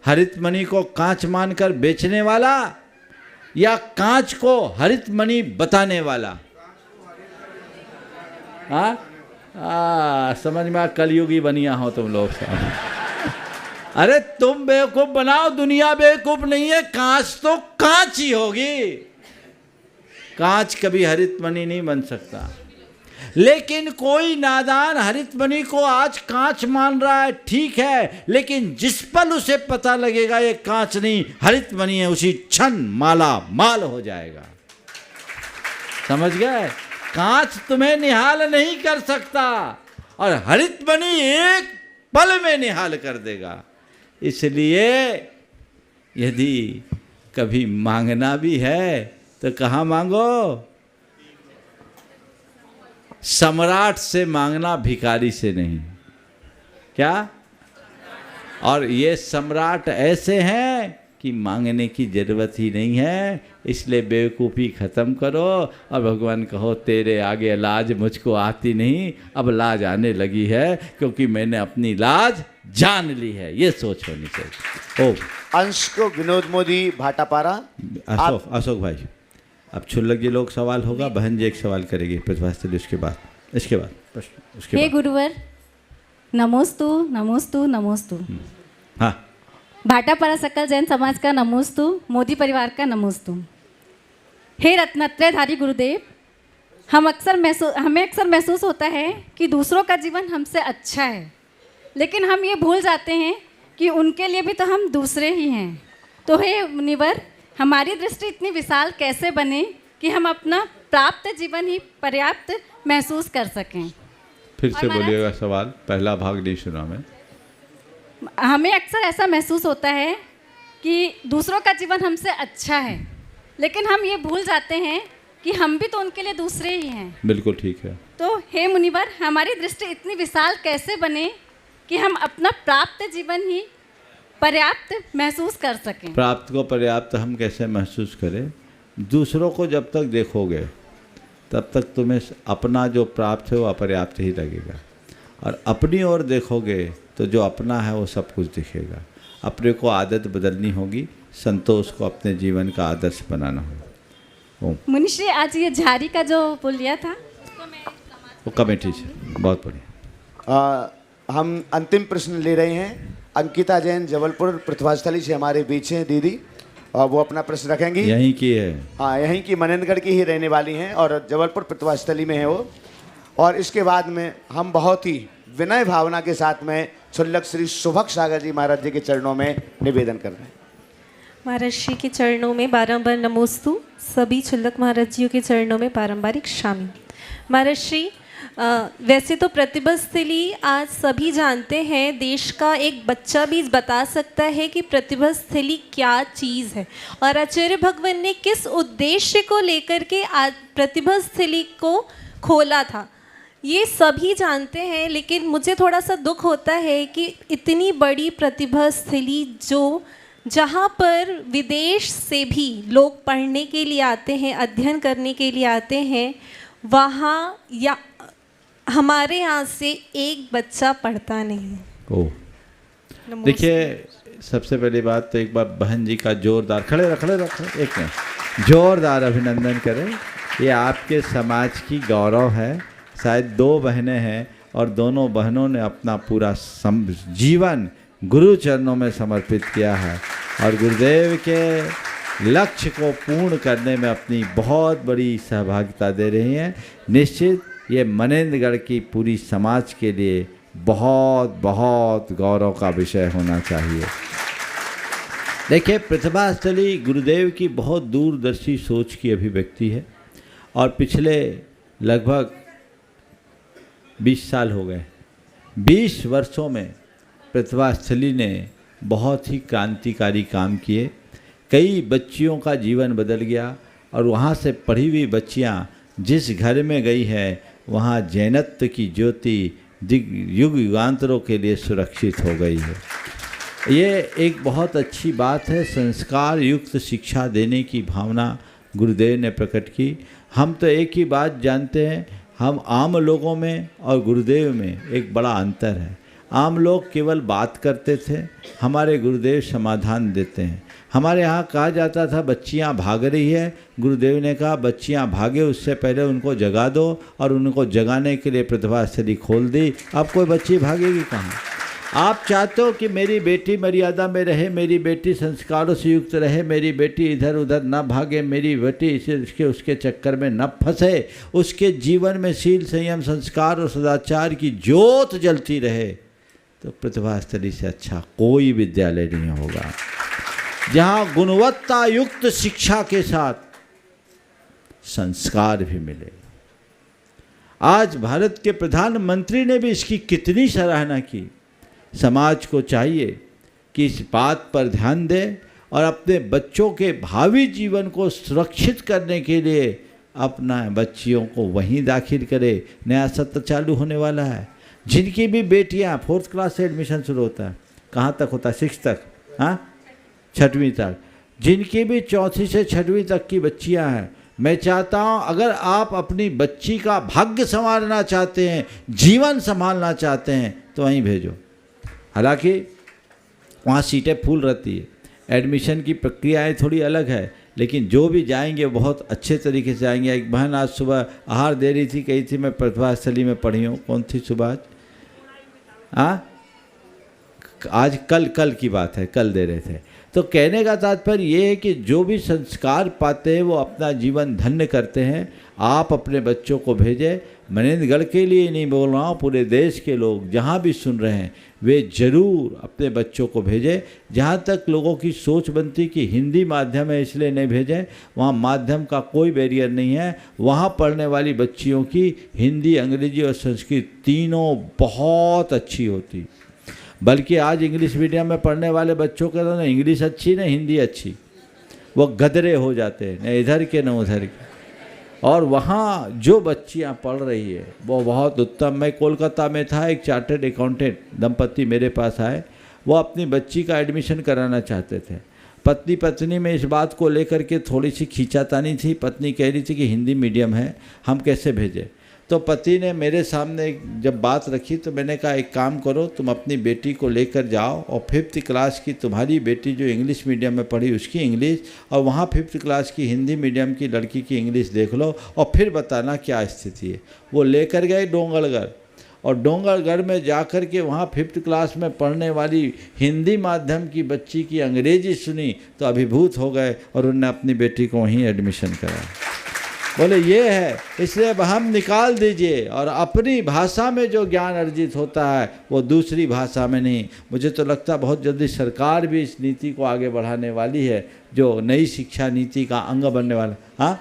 हरित मणि को कांच मानकर बेचने वाला या कांच को हरित मणि बताने वाला? समझ में, कलयुगी बनिया हो तुम लोग सब। अरे तुम बेवकूफ बनाओ, दुनिया बेवकूफ नहीं है। कांच तो कांच ही होगी, कांच कभी हरित मणि नहीं बन सकता। लेकिन कोई नादान हरित मणि को आज कांच मान रहा है, ठीक है, लेकिन जिस पल उसे पता लगेगा ये कांच नहीं हरित मणि है, उसी क्षण माला माल हो जाएगा। समझ गए? कांच तुम्हें निहाल नहीं कर सकता और हरित मणि एक पल में निहाल कर देगा। इसलिए यदि कभी मांगना भी है तो कहाँ मांगो? सम्राट से मांगना, भिखारी से नहीं। क्या? और ये सम्राट ऐसे हैं कि मांगने की जरूरत ही नहीं है। इसलिए बेवकूफ़ी ख़त्म करो और भगवान कहो तेरे आगे लाज मुझको आती नहीं, अब लाज आने लगी है क्योंकि मैंने अपनी लाज जान ली है। ये सोच होनी चाहिए। ओ अंश को विनोद मोदी भाटापारा। अशोक भाई, अब क्षुल्लक जी लोग सवाल होगा, बहन जी एक सवाल करेगी प्रतिभास्थली, इसके बाद प्रश्न, उसके हे बाद। गुरुवर, नमोस्तु नमोस्तु नमोस्तु। हाँ, भाटापारा सकल जैन समाज का नमोस्तु, मोदी परिवार का नमोस्तु। हे रत्नत्रयधारी गुरुदेव, हमें अक्सर महसूस होता है कि दूसरों का जीवन हमसे अच्छा है, लेकिन हम ये भूल जाते हैं कि उनके लिए भी तो हम दूसरे ही हैं। तो हे मुनिवर, हमारी दृष्टि इतनी विशाल कैसे बने कि हम अपना प्राप्त जीवन ही पर्याप्त महसूस कर सकें? फिर से बोलिएगा सवाल, पहला भाग नहीं सुना मैं। हमें अक्सर ऐसा महसूस होता है कि दूसरों का जीवन हमसे अच्छा है, लेकिन हम ये भूल जाते हैं कि हम भी तो उनके लिए दूसरे ही हैं। बिल्कुल ठीक है। तो हे मुनिवर, हमारी दृष्टि इतनी विशाल कैसे बने कि हम अपना प्राप्त जीवन ही पर्याप्त महसूस कर सकें? प्राप्त को पर्याप्त हम कैसे महसूस करें? दूसरों को जब तक देखोगे तब तक तुम्हें अपना जो प्राप्त है वो अपर्याप्त ही लगेगा, और अपनी ओर देखोगे तो जो अपना है वो सब कुछ दिखेगा। अपने को आदत बदलनी होगी, संतोष को अपने जीवन का आदर्श बनाना होगा। मुनिश्री, आज ये झारी का जो बोलिया था वो कमेटी से बहुत बढ़िया। हम अंतिम प्रश्न ले रहे हैं। अंकिता जैन जबलपुर प्रतिभास्थली से हमारे बीच हैं दीदी, और वो अपना प्रश्न रखेंगी। यहीं की है? हाँ, यहीं की मनेंद्रगढ़ की ही रहने वाली हैं और जबलपुर प्रतिभास्थली में है वो। और इसके बाद में हम बहुत ही विनय भावना के साथ में क्षुल्लक श्री सुभग सागर जी महाराज जी के चरणों में निवेदन कर रहे हैं। महाराज श्री के चरणों में बारंबार नमोस्तु, सभी क्षुल्लक महाराज जी के चरणों में बारंबार शामी। महाराज श्री, वैसे तो प्रतिभा स्थली आज सभी जानते हैं, देश का एक बच्चा भी बता सकता है कि प्रतिभा स्थली क्या चीज़ है और आचार्य भगवान ने किस उद्देश्य को लेकर के आज प्रतिभा स्थली को खोला था, ये सभी जानते हैं। लेकिन मुझे थोड़ा सा दुख होता है कि इतनी बड़ी प्रतिभा स्थली जो जहाँ पर विदेश से भी लोग पढ़ने के लिए आते हैं, अध्ययन करने के लिए आते हैं, वहाँ या हमारे यहाँ से एक बच्चा पढ़ता नहीं। ओह, देखिए, सबसे पहली बात तो एक बार बहन जी का जोरदार खड़े रख एक मिनट जोरदार अभिनंदन करें। ये आपके समाज की गौरव है। शायद 2 बहनें हैं और दोनों बहनों ने अपना पूरा जीवन गुरु चरणों में समर्पित किया है और गुरुदेव के लक्ष्य को पूर्ण करने में अपनी बहुत बड़ी सहभागिता दे रही हैं। निश्चित ये मनेंद्रगढ़ की पूरी समाज के लिए बहुत बहुत गौरव का विषय होना चाहिए। देखिए, प्रतिभास्थली गुरुदेव की बहुत दूरदर्शी सोच की अभिव्यक्ति है और पिछले लगभग 20 साल हो गए। 20 वर्षों में प्रतिभा स्थली ने बहुत ही क्रांतिकारी काम किए। कई बच्चियों का जीवन बदल गया और वहाँ से पढ़ी हुई बच्चियाँ जिस घर में गई है वहाँ जैनत्व की ज्योति युग युगांतरों के लिए सुरक्षित हो गई है। ये एक बहुत अच्छी बात है। संस्कार युक्त शिक्षा देने की भावना गुरुदेव ने प्रकट की। हम तो एक ही बात जानते हैं, हम आम लोगों में और गुरुदेव में एक बड़ा अंतर है। आम लोग केवल बात करते थे, हमारे गुरुदेव समाधान देते हैं। हमारे यहाँ कहा जाता था बच्चियाँ भाग रही है, गुरुदेव ने कहा बच्चियाँ भागे उससे पहले उनको जगा दो, और उनको जगाने के लिए प्रतिभा स्थली खोल दी। अब कोई बच्ची भागेगी कहाँ? आप चाहते हो कि मेरी बेटी मर्यादा में रहे, मेरी बेटी संस्कारों से युक्त रहे, मेरी बेटी इधर उधर न भागे, मेरी बेटी इसके उसके चक्कर में न फंसे, उसके जीवन में शील संयम संस्कार और सदाचार की ज्योत जलती रहे, तो प्रतिभा स्थली से अच्छा कोई विद्यालय नहीं होगा, जहाँ गुणवत्ता युक्त शिक्षा के साथ संस्कार भी मिले। आज भारत के प्रधानमंत्री ने भी इसकी कितनी सराहना की। समाज को चाहिए कि इस बात पर ध्यान दे और अपने बच्चों के भावी जीवन को सुरक्षित करने के लिए अपना बच्चियों को वहीं दाखिल करे। नया सत्र चालू होने वाला है। जिनकी भी बेटियां 4th क्लास से एडमिशन शुरू होता है, कहाँ तक होता है? 6 तक, हाँ 6वीं तक। जिनकी भी 4th से 6वीं तक की बच्चियां हैं, मैं चाहता हूं अगर आप अपनी बच्ची का भाग्य संवारना चाहते हैं, जीवन संभालना चाहते हैं, तो वहीं भेजो। हालांकि वहाँ सीटें फुल रहती है, एडमिशन की प्रक्रियाएं थोड़ी अलग है, लेकिन जो भी जाएंगे बहुत अच्छे तरीके से आएंगे। एक बहन आज सुबह आहार दे रही थी, कही थी मैं प्रतिभा स्थली में पढ़ी हूँ। कौन थी सुबह? आज कल की बात है, कल दे रहे थे। तो कहने का तात्पर्य ये है कि जो भी संस्कार पाते हैं वो अपना जीवन धन्य करते हैं। आप अपने बच्चों को भेजें। मनेंद्रगढ़ के लिए नहीं बोल रहा हूँ, पूरे देश के लोग जहाँ भी सुन रहे हैं वे ज़रूर अपने बच्चों को भेजें। जहाँ तक लोगों की सोच बनती कि हिंदी माध्यम है इसलिए नहीं भेजें, वहाँ माध्यम का कोई बैरियर नहीं है। वहाँ पढ़ने वाली बच्चियों की हिंदी, अंग्रेजी और संस्कृत तीनों बहुत अच्छी होती। बल्कि आज इंग्लिश मीडियम में पढ़ने वाले बच्चों के तो न इंग्लिश अच्छी न हिंदी अच्छी, वो गदरे हो जाते हैं, न इधर के न उधर के। और वहाँ जो बच्चियाँ पढ़ रही है वो बहुत उत्तम। मैं कोलकाता में था, एक चार्टर्ड अकाउंटेंट दंपति मेरे पास आए। वो अपनी बच्ची का एडमिशन कराना चाहते थे। पत्नी पत्नी में इस बात को लेकर के थोड़ी सी खींचातानी थी। पत्नी कह रही थी कि हिंदी मीडियम है, हम कैसे भेजें। तो पति ने मेरे सामने जब बात रखी तो मैंने कहा एक काम करो, तुम अपनी बेटी को लेकर जाओ और 5th क्लास की तुम्हारी बेटी जो इंग्लिश मीडियम में पढ़ी उसकी इंग्लिश, और वहाँ 5th क्लास की हिंदी मीडियम की लड़की की इंग्लिश देख लो और फिर बताना क्या स्थिति है। वो लेकर गए डोंगरगढ़, और डोंगरगढ़ में जाकर के वहाँ 5th क्लास में पढ़ने वाली हिंदी माध्यम की बच्ची की अंग्रेजी सुनी तो अभिभूत हो गए और उन्होंने अपनी बेटी को वहीं एडमिशन कराया। बोले ये है, इसलिए हम निकाल दीजिए, और अपनी भाषा में जो ज्ञान अर्जित होता है वो दूसरी भाषा में नहीं। मुझे तो लगता है बहुत जल्दी सरकार भी इस नीति को आगे बढ़ाने वाली है, जो नई शिक्षा नीति का अंग बनने वाला। हाँ,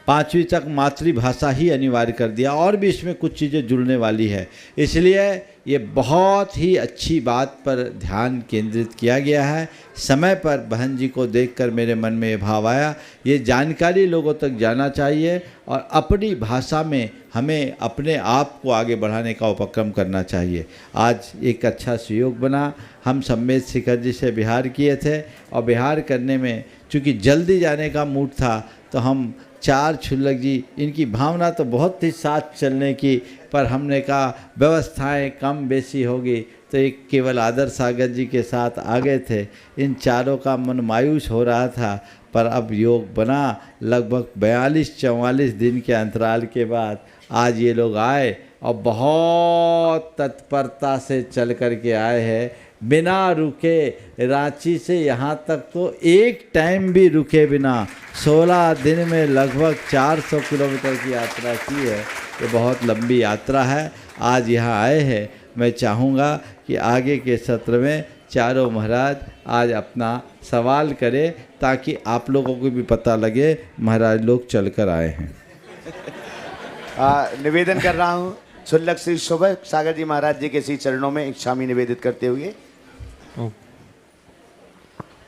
5वीं तक मातृभाषा ही अनिवार्य कर दिया, और भी इसमें कुछ चीज़ें जुड़ने वाली है। इसलिए ये बहुत ही अच्छी बात पर ध्यान केंद्रित किया गया है। समय पर बहन जी को देखकर मेरे मन में ये भाव आया, ये जानकारी लोगों तक जाना चाहिए और अपनी भाषा में हमें अपने आप को आगे बढ़ाने का उपक्रम करना चाहिए। आज एक अच्छा सहयोग बना। हम सम्मेद शिखर जी से बिहार किए थे, और बिहार करने में चूँकि जल्दी जाने का मूड था तो हम 4 क्षुल्लक जी, इनकी भावना तो बहुत थी साथ चलने की, पर हमने कहा व्यवस्थाएं कम बेसी होगी तो एक केवल आदर सागर जी के साथ आ गए थे। इन चारों का मन मायूस हो रहा था, पर अब योग बना। लगभग 42-44 दिन के अंतराल के बाद आज ये लोग आए और बहुत तत्परता से चल कर के आए हैं, बिना रुके। रांची से यहाँ तक तो एक टाइम भी रुके बिना 16 दिन में लगभग 400 किलोमीटर की यात्रा की है। ये बहुत लंबी यात्रा है। आज यहाँ आए हैं। मैं चाहूँगा कि आगे के सत्र में चारों महाराज आज अपना सवाल करें, ताकि आप लोगों को भी पता लगे महाराज लोग चल कर आए हैं। निवेदन कर रहा हूँ क्षुल्लक श्री शोभा सागर जी महाराज जी के श्री चरणों में इच्छामी निवेदित करते हुए।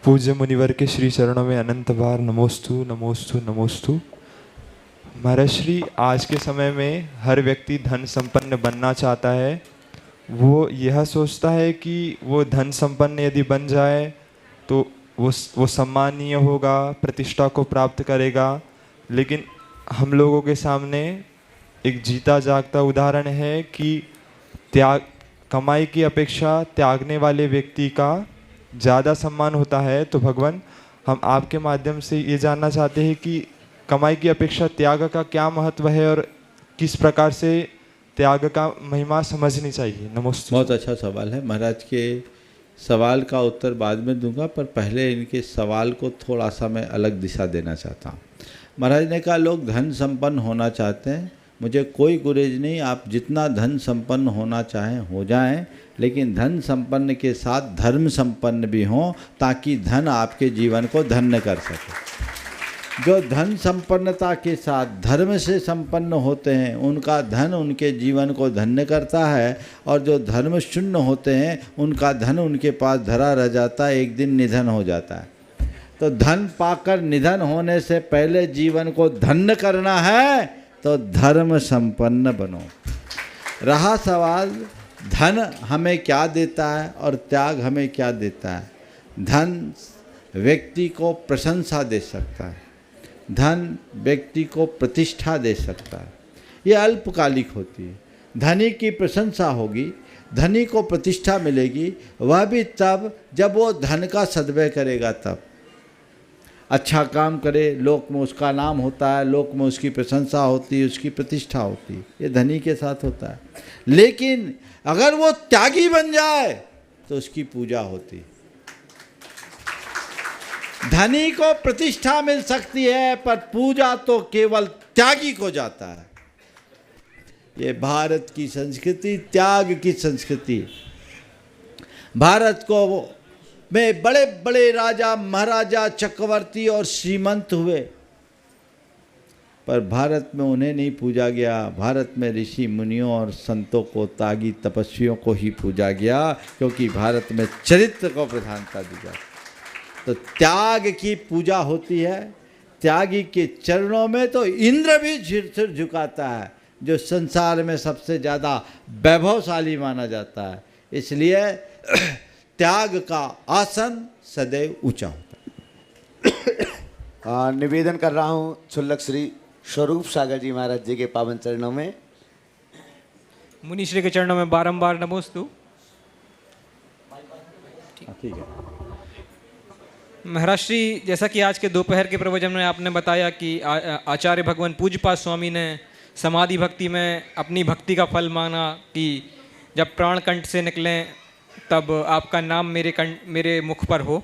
पूज्य मुनिवर के श्री चरणों में अनंत बार नमोस्तु नमोस्तु नमोस्तु। महाराज श्री, आज के समय में हर व्यक्ति धन संपन्न बनना चाहता है। वो यह सोचता है कि वो धन संपन्न यदि बन जाए तो वो सम्मानीय होगा, प्रतिष्ठा को प्राप्त करेगा। लेकिन हम लोगों के सामने एक जीता जागता उदाहरण है कि कमाई की अपेक्षा त्यागने वाले व्यक्ति का ज़्यादा सम्मान होता है। तो भगवान, हम आपके माध्यम से ये जानना चाहते हैं कि कमाई की अपेक्षा त्याग का क्या महत्व है और किस प्रकार से त्याग का महिमा समझनी चाहिए। नमस्ते। बहुत अच्छा सवाल है। महाराज के सवाल का उत्तर बाद में दूंगा, पर पहले इनके सवाल को थोड़ा सा मैं अलग दिशा देना चाहता हूँ। महाराज ने कहा लोग धन संपन्न होना चाहते हैं। मुझे कोई गुरेज नहीं, आप जितना धन संपन्न होना चाहें हो जाएं, लेकिन धन संपन्न के साथ धर्म संपन्न भी हों, ताकि धन आपके जीवन को धन्य कर सके। जो धन संपन्नता के साथ धर्म से संपन्न होते हैं, उनका धन उनके जीवन को धन्य करता है, और जो धर्म शून्य होते हैं उनका धन उनके पास धरा रह जाता है, एक दिन निधन हो जाता है। तो धन पाकर निधन होने से पहले जीवन को धन्य करना है तो धर्म संपन्न बनो। रहा सवाल धन हमें क्या देता है और त्याग हमें क्या देता है। धन व्यक्ति को प्रशंसा दे सकता है, धन व्यक्ति को प्रतिष्ठा दे सकता है। ये अल्पकालिक होती है। धनी की प्रशंसा होगी, धनी को प्रतिष्ठा मिलेगी, वह भी तब जब वो धन का सद्व्यय करेगा। तब अच्छा काम करे, लोक में उसका नाम होता है, लोक में उसकी प्रशंसा होती है, उसकी प्रतिष्ठा होती है। ये धनी के साथ होता है। लेकिन अगर वो त्यागी बन जाए तो उसकी पूजा होती है। धनी को प्रतिष्ठा मिल सकती है, पर पूजा तो केवल त्यागी को जाता है। ये भारत की संस्कृति त्याग की संस्कृति। भारत को में बड़े बड़े राजा महाराजा चक्रवर्ती और श्रीमंत हुए, पर भारत में उन्हें नहीं पूजा गया। भारत में ऋषि मुनियों और संतों को, त्यागी तपस्वियों को ही पूजा गया, क्योंकि भारत में चरित्र को प्रधानता दी जाती। तो त्याग की पूजा होती है। त्यागी के चरणों में तो इंद्र भी सिर झुकाता है, जो संसार में सबसे ज़्यादा वैभवशाली माना जाता है। इसलिए त्याग का आसन सदैव ऊंचा होता है। निवेदन कर रहा हूँ क्षुल्लक श्री स्वरूप सागर जी महाराज जी के पावन चरणों में। मुनि श्री के चरणों में बारंबार नमोस्तु। ठीक है महाराज श्री, जैसा कि आज के दोपहर के प्रवचन में आपने बताया कि आचार्य भगवान पूज्यपाद स्वामी ने समाधि भक्ति में अपनी भक्ति का फल मांगा कि जब प्राण कंठ से निकलें तब आपका नाम मेरे मुख पर हो।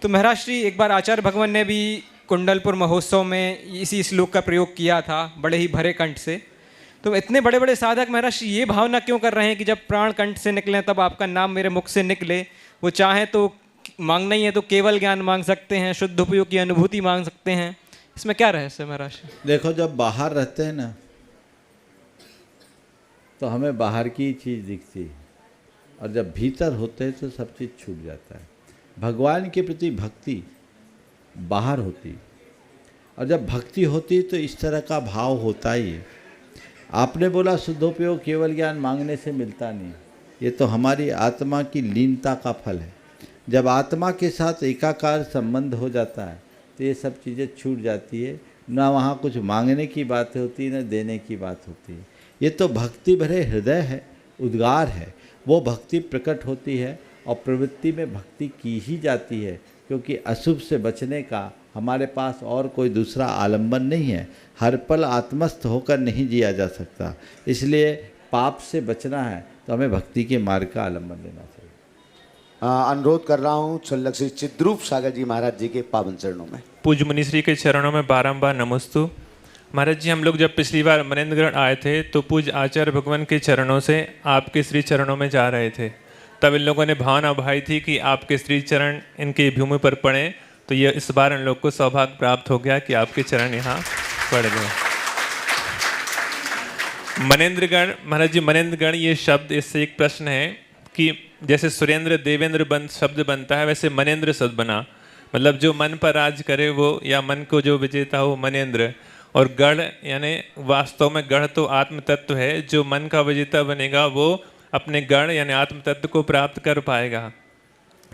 तो महाराज श्री, एक बार आचार्य भगवान ने भी कुंडलपुर महोत्सव में इसी श्लोक का प्रयोग किया था, बड़े ही भरे कंठ से। तो इतने बड़े बड़े साधक महाराज श्री ये भावना क्यों कर रहे हैं कि जब प्राण कंठ से निकलें तब आपका नाम मेरे मुख से निकले? वो चाहें तो मांगना ही है तो केवल ज्ञान मांग सकते हैं, शुद्ध उपयोग की अनुभूति मांग सकते हैं। इसमें क्या रहस्य है महाराज? देखो, जब बाहर रहते हैं ना तो हमें बाहर की चीज़ दिखती है, और जब भीतर होते हैं तो सब चीज़ छूट जाता है। भगवान के प्रति भक्ति बाहर होती, और जब भक्ति होती तो इस तरह का भाव होता ही है। आपने बोला शुद्धोपयोग केवल ज्ञान मांगने से मिलता नहीं, ये तो हमारी आत्मा की लीनता का फल है। जब आत्मा के साथ एकाकार संबंध हो जाता है तो ये सब चीज़ें छूट जाती है। ना वहाँ कुछ मांगने की बात होती है, ना देने की बात होती है। ये तो भक्ति भरे हृदय है, उद्गार है। वो भक्ति प्रकट होती है और प्रवृत्ति में भक्ति की ही जाती है, क्योंकि अशुभ से बचने का हमारे पास और कोई दूसरा आलंबन नहीं है। हर पल आत्मस्थ होकर नहीं जिया जा सकता, इसलिए पाप से बचना है तो हमें भक्ति के मार्ग का आलंबन लेना चाहिए। अनुरोध कर रहा हूँ क्षुल्लक श्री चिद्रूप सागर जी महाराज जी के पावन चरणों में। पूज्य मुनिश्री के चरणों में बारंबार नमोस्तु। महाराज जी, हम लोग जब पिछली बार मनेंद्रगढ़ आए थे तो पूज्य आचार्य भगवान के चरणों से आपके श्री चरणों में जा रहे थे। तब इन लोगों ने भावना भाई थी कि आपके श्री चरण इनकी भूमि पर पड़े, तो ये इस बार इन लोग को सौभाग्य प्राप्त हो गया कि आपके चरण यहाँ पड़ गए। मनेंद्रगण महाराज जी, मनेंद्रगण ये शब्द, इससे एक प्रश्न है कि जैसे सुरेंद्र देवेंद्र शब्द बनता है, वैसे मनेंद्र शब्द बना, मतलब जो मन पर राज करे वो, या मन को जो विजेता हो मनेंद्र, और गढ़ यानी वास्तव में गढ़ तो आत्म तत्व है, जो मन का विजेता बनेगा वो अपने गढ़ यानी आत्म तत्व को प्राप्त कर पाएगा।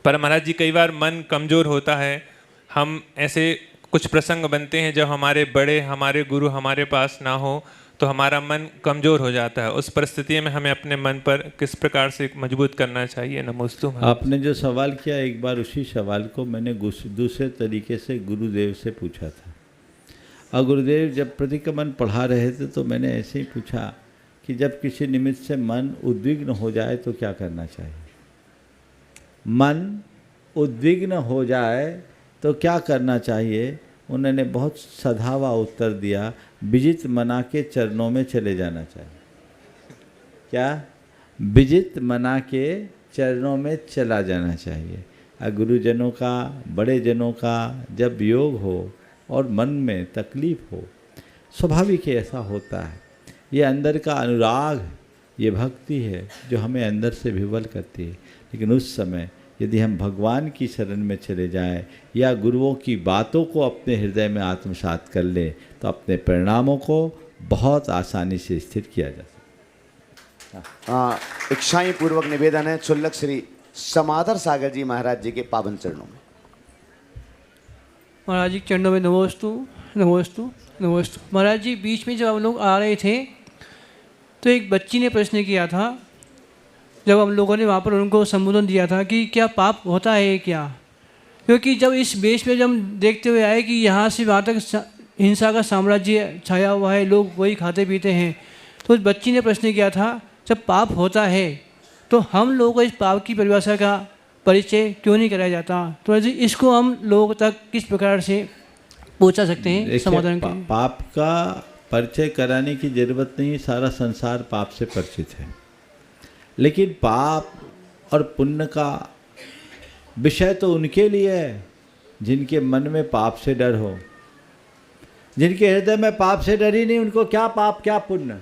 पर महाराज जी कई बार मन कमज़ोर होता है, हम ऐसे कुछ प्रसंग बनते हैं जब हमारे बड़े, हमारे गुरु हमारे पास ना हो तो हमारा मन कमज़ोर हो जाता है। उस परिस्थिति में हमें अपने मन पर किस प्रकार से मजबूत करना चाहिए? नमोस्तु। आपने जो सवाल किया, एक बार उसी सवाल को मैंने दूसरे तरीके से गुरुदेव से पूछा था, और गुरुदेव जब प्रतिक्रमण पढ़ा रहे थे तो मैंने ऐसे ही पूछा कि जब किसी निमित्त से मन उद्विग्न हो जाए तो क्या करना चाहिए? मन उद्विग्न हो जाए तो क्या करना चाहिए? उन्होंने बहुत सधावा उत्तर दिया, विजित मना के चरणों में चले जाना चाहिए। क्या? विजित मना के चरणों में चला जाना चाहिए। और गुरुजनों का, बड़े जनों का जब योग हो और मन में तकलीफ हो, स्वाभाविक ही ऐसा होता है। ये अंदर का अनुराग, ये भक्ति है जो हमें अंदर से विवल करती है। लेकिन उस समय यदि हम भगवान की शरण में चले जाएं या गुरुओं की बातों को अपने हृदय में आत्मसात कर लें तो अपने परिणामों को बहुत आसानी से स्थिर किया जा सकता है। इच्छाई पूर्वक निवेदन है क्षुल्लक श्री समादर सागर जी महाराज जी के पावन चरणों में। महाराज जी चरणों में नमोस्तु नमोस्तु नमोस्तु। महाराज जी बीच में जब हम लोग आ रहे थे तो एक बच्ची ने प्रश्न किया था, जब हम लोगों ने वहाँ पर उनको संबोधन दिया था कि क्या पाप होता है क्या? क्योंकि जब इस देश में जब हम देखते हुए आए कि यहाँ से वहाँ तक हिंसा का साम्राज्य छाया हुआ है, लोग वही खाते पीते हैं, तो उस बच्ची ने प्रश्न किया था जब पाप होता है तो हम लोगों को इस पाप की परिभाषा का परिचय क्यों नहीं कराया जाता? तो इसको हम लोगों तक किस प्रकार से पहुँचा सकते हैं समाधान के? पाप का परिचय कराने की जरूरत नहीं, सारा संसार पाप से परिचित है। लेकिन पाप और पुण्य का विषय तो उनके लिए है जिनके मन में पाप से डर हो। जिनके हृदय में पाप से डर ही नहीं, उनको क्या पाप क्या पुण्य?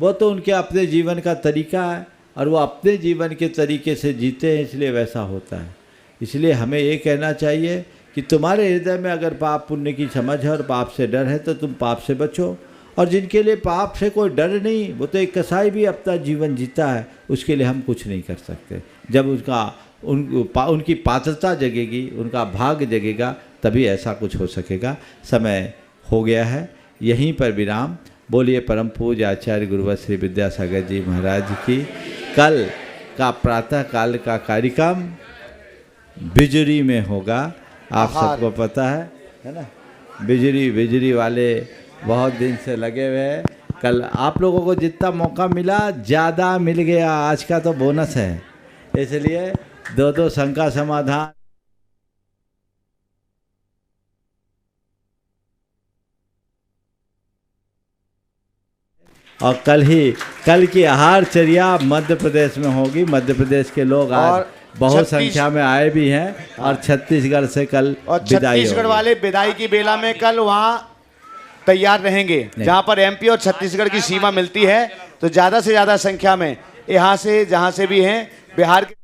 वो तो उनके अपने जीवन का तरीका है और वो अपने जीवन के तरीके से जीते हैं, इसलिए वैसा होता है। इसलिए हमें ये कहना चाहिए कि तुम्हारे हृदय में अगर पाप पुण्य की समझ है और पाप से डर है तो तुम पाप से बचो। और जिनके लिए पाप से कोई डर नहीं, वो तो एक कसाई भी अपना जीवन जीता है, उसके लिए हम कुछ नहीं कर सकते। जब उनकी पात्रता जगेगी, उनका भाग्य जगेगा, तभी ऐसा कुछ हो सकेगा। समय हो गया है, यहीं पर विराम। बोलिए परम पूज्य आचार्य गुरुवर श्री विद्यासागर जी महाराज की। कल का प्रातः काल का कार्यक्रम बिजरी में होगा, आप सबको पता है ना। बिजरी वाले बहुत दिन से लगे हुए हैं। कल आप लोगों को जितना मौका मिला ज़्यादा मिल गया, आज का तो बोनस है, इसलिए दो शंका समाधान। और कल की आहारचर्या मध्य प्रदेश में होगी। मध्य प्रदेश के लोग आज बहुत संख्या में आए भी हैं और छत्तीसगढ़ से कल छत्तीसगढ़ वाले विदाई की बेला में कल वहाँ तैयार रहेंगे, जहाँ पर एमपी और छत्तीसगढ़ की सीमा मिलती है। तो ज़्यादा से ज़्यादा संख्या में यहाँ से जहाँ से भी हैं बिहार के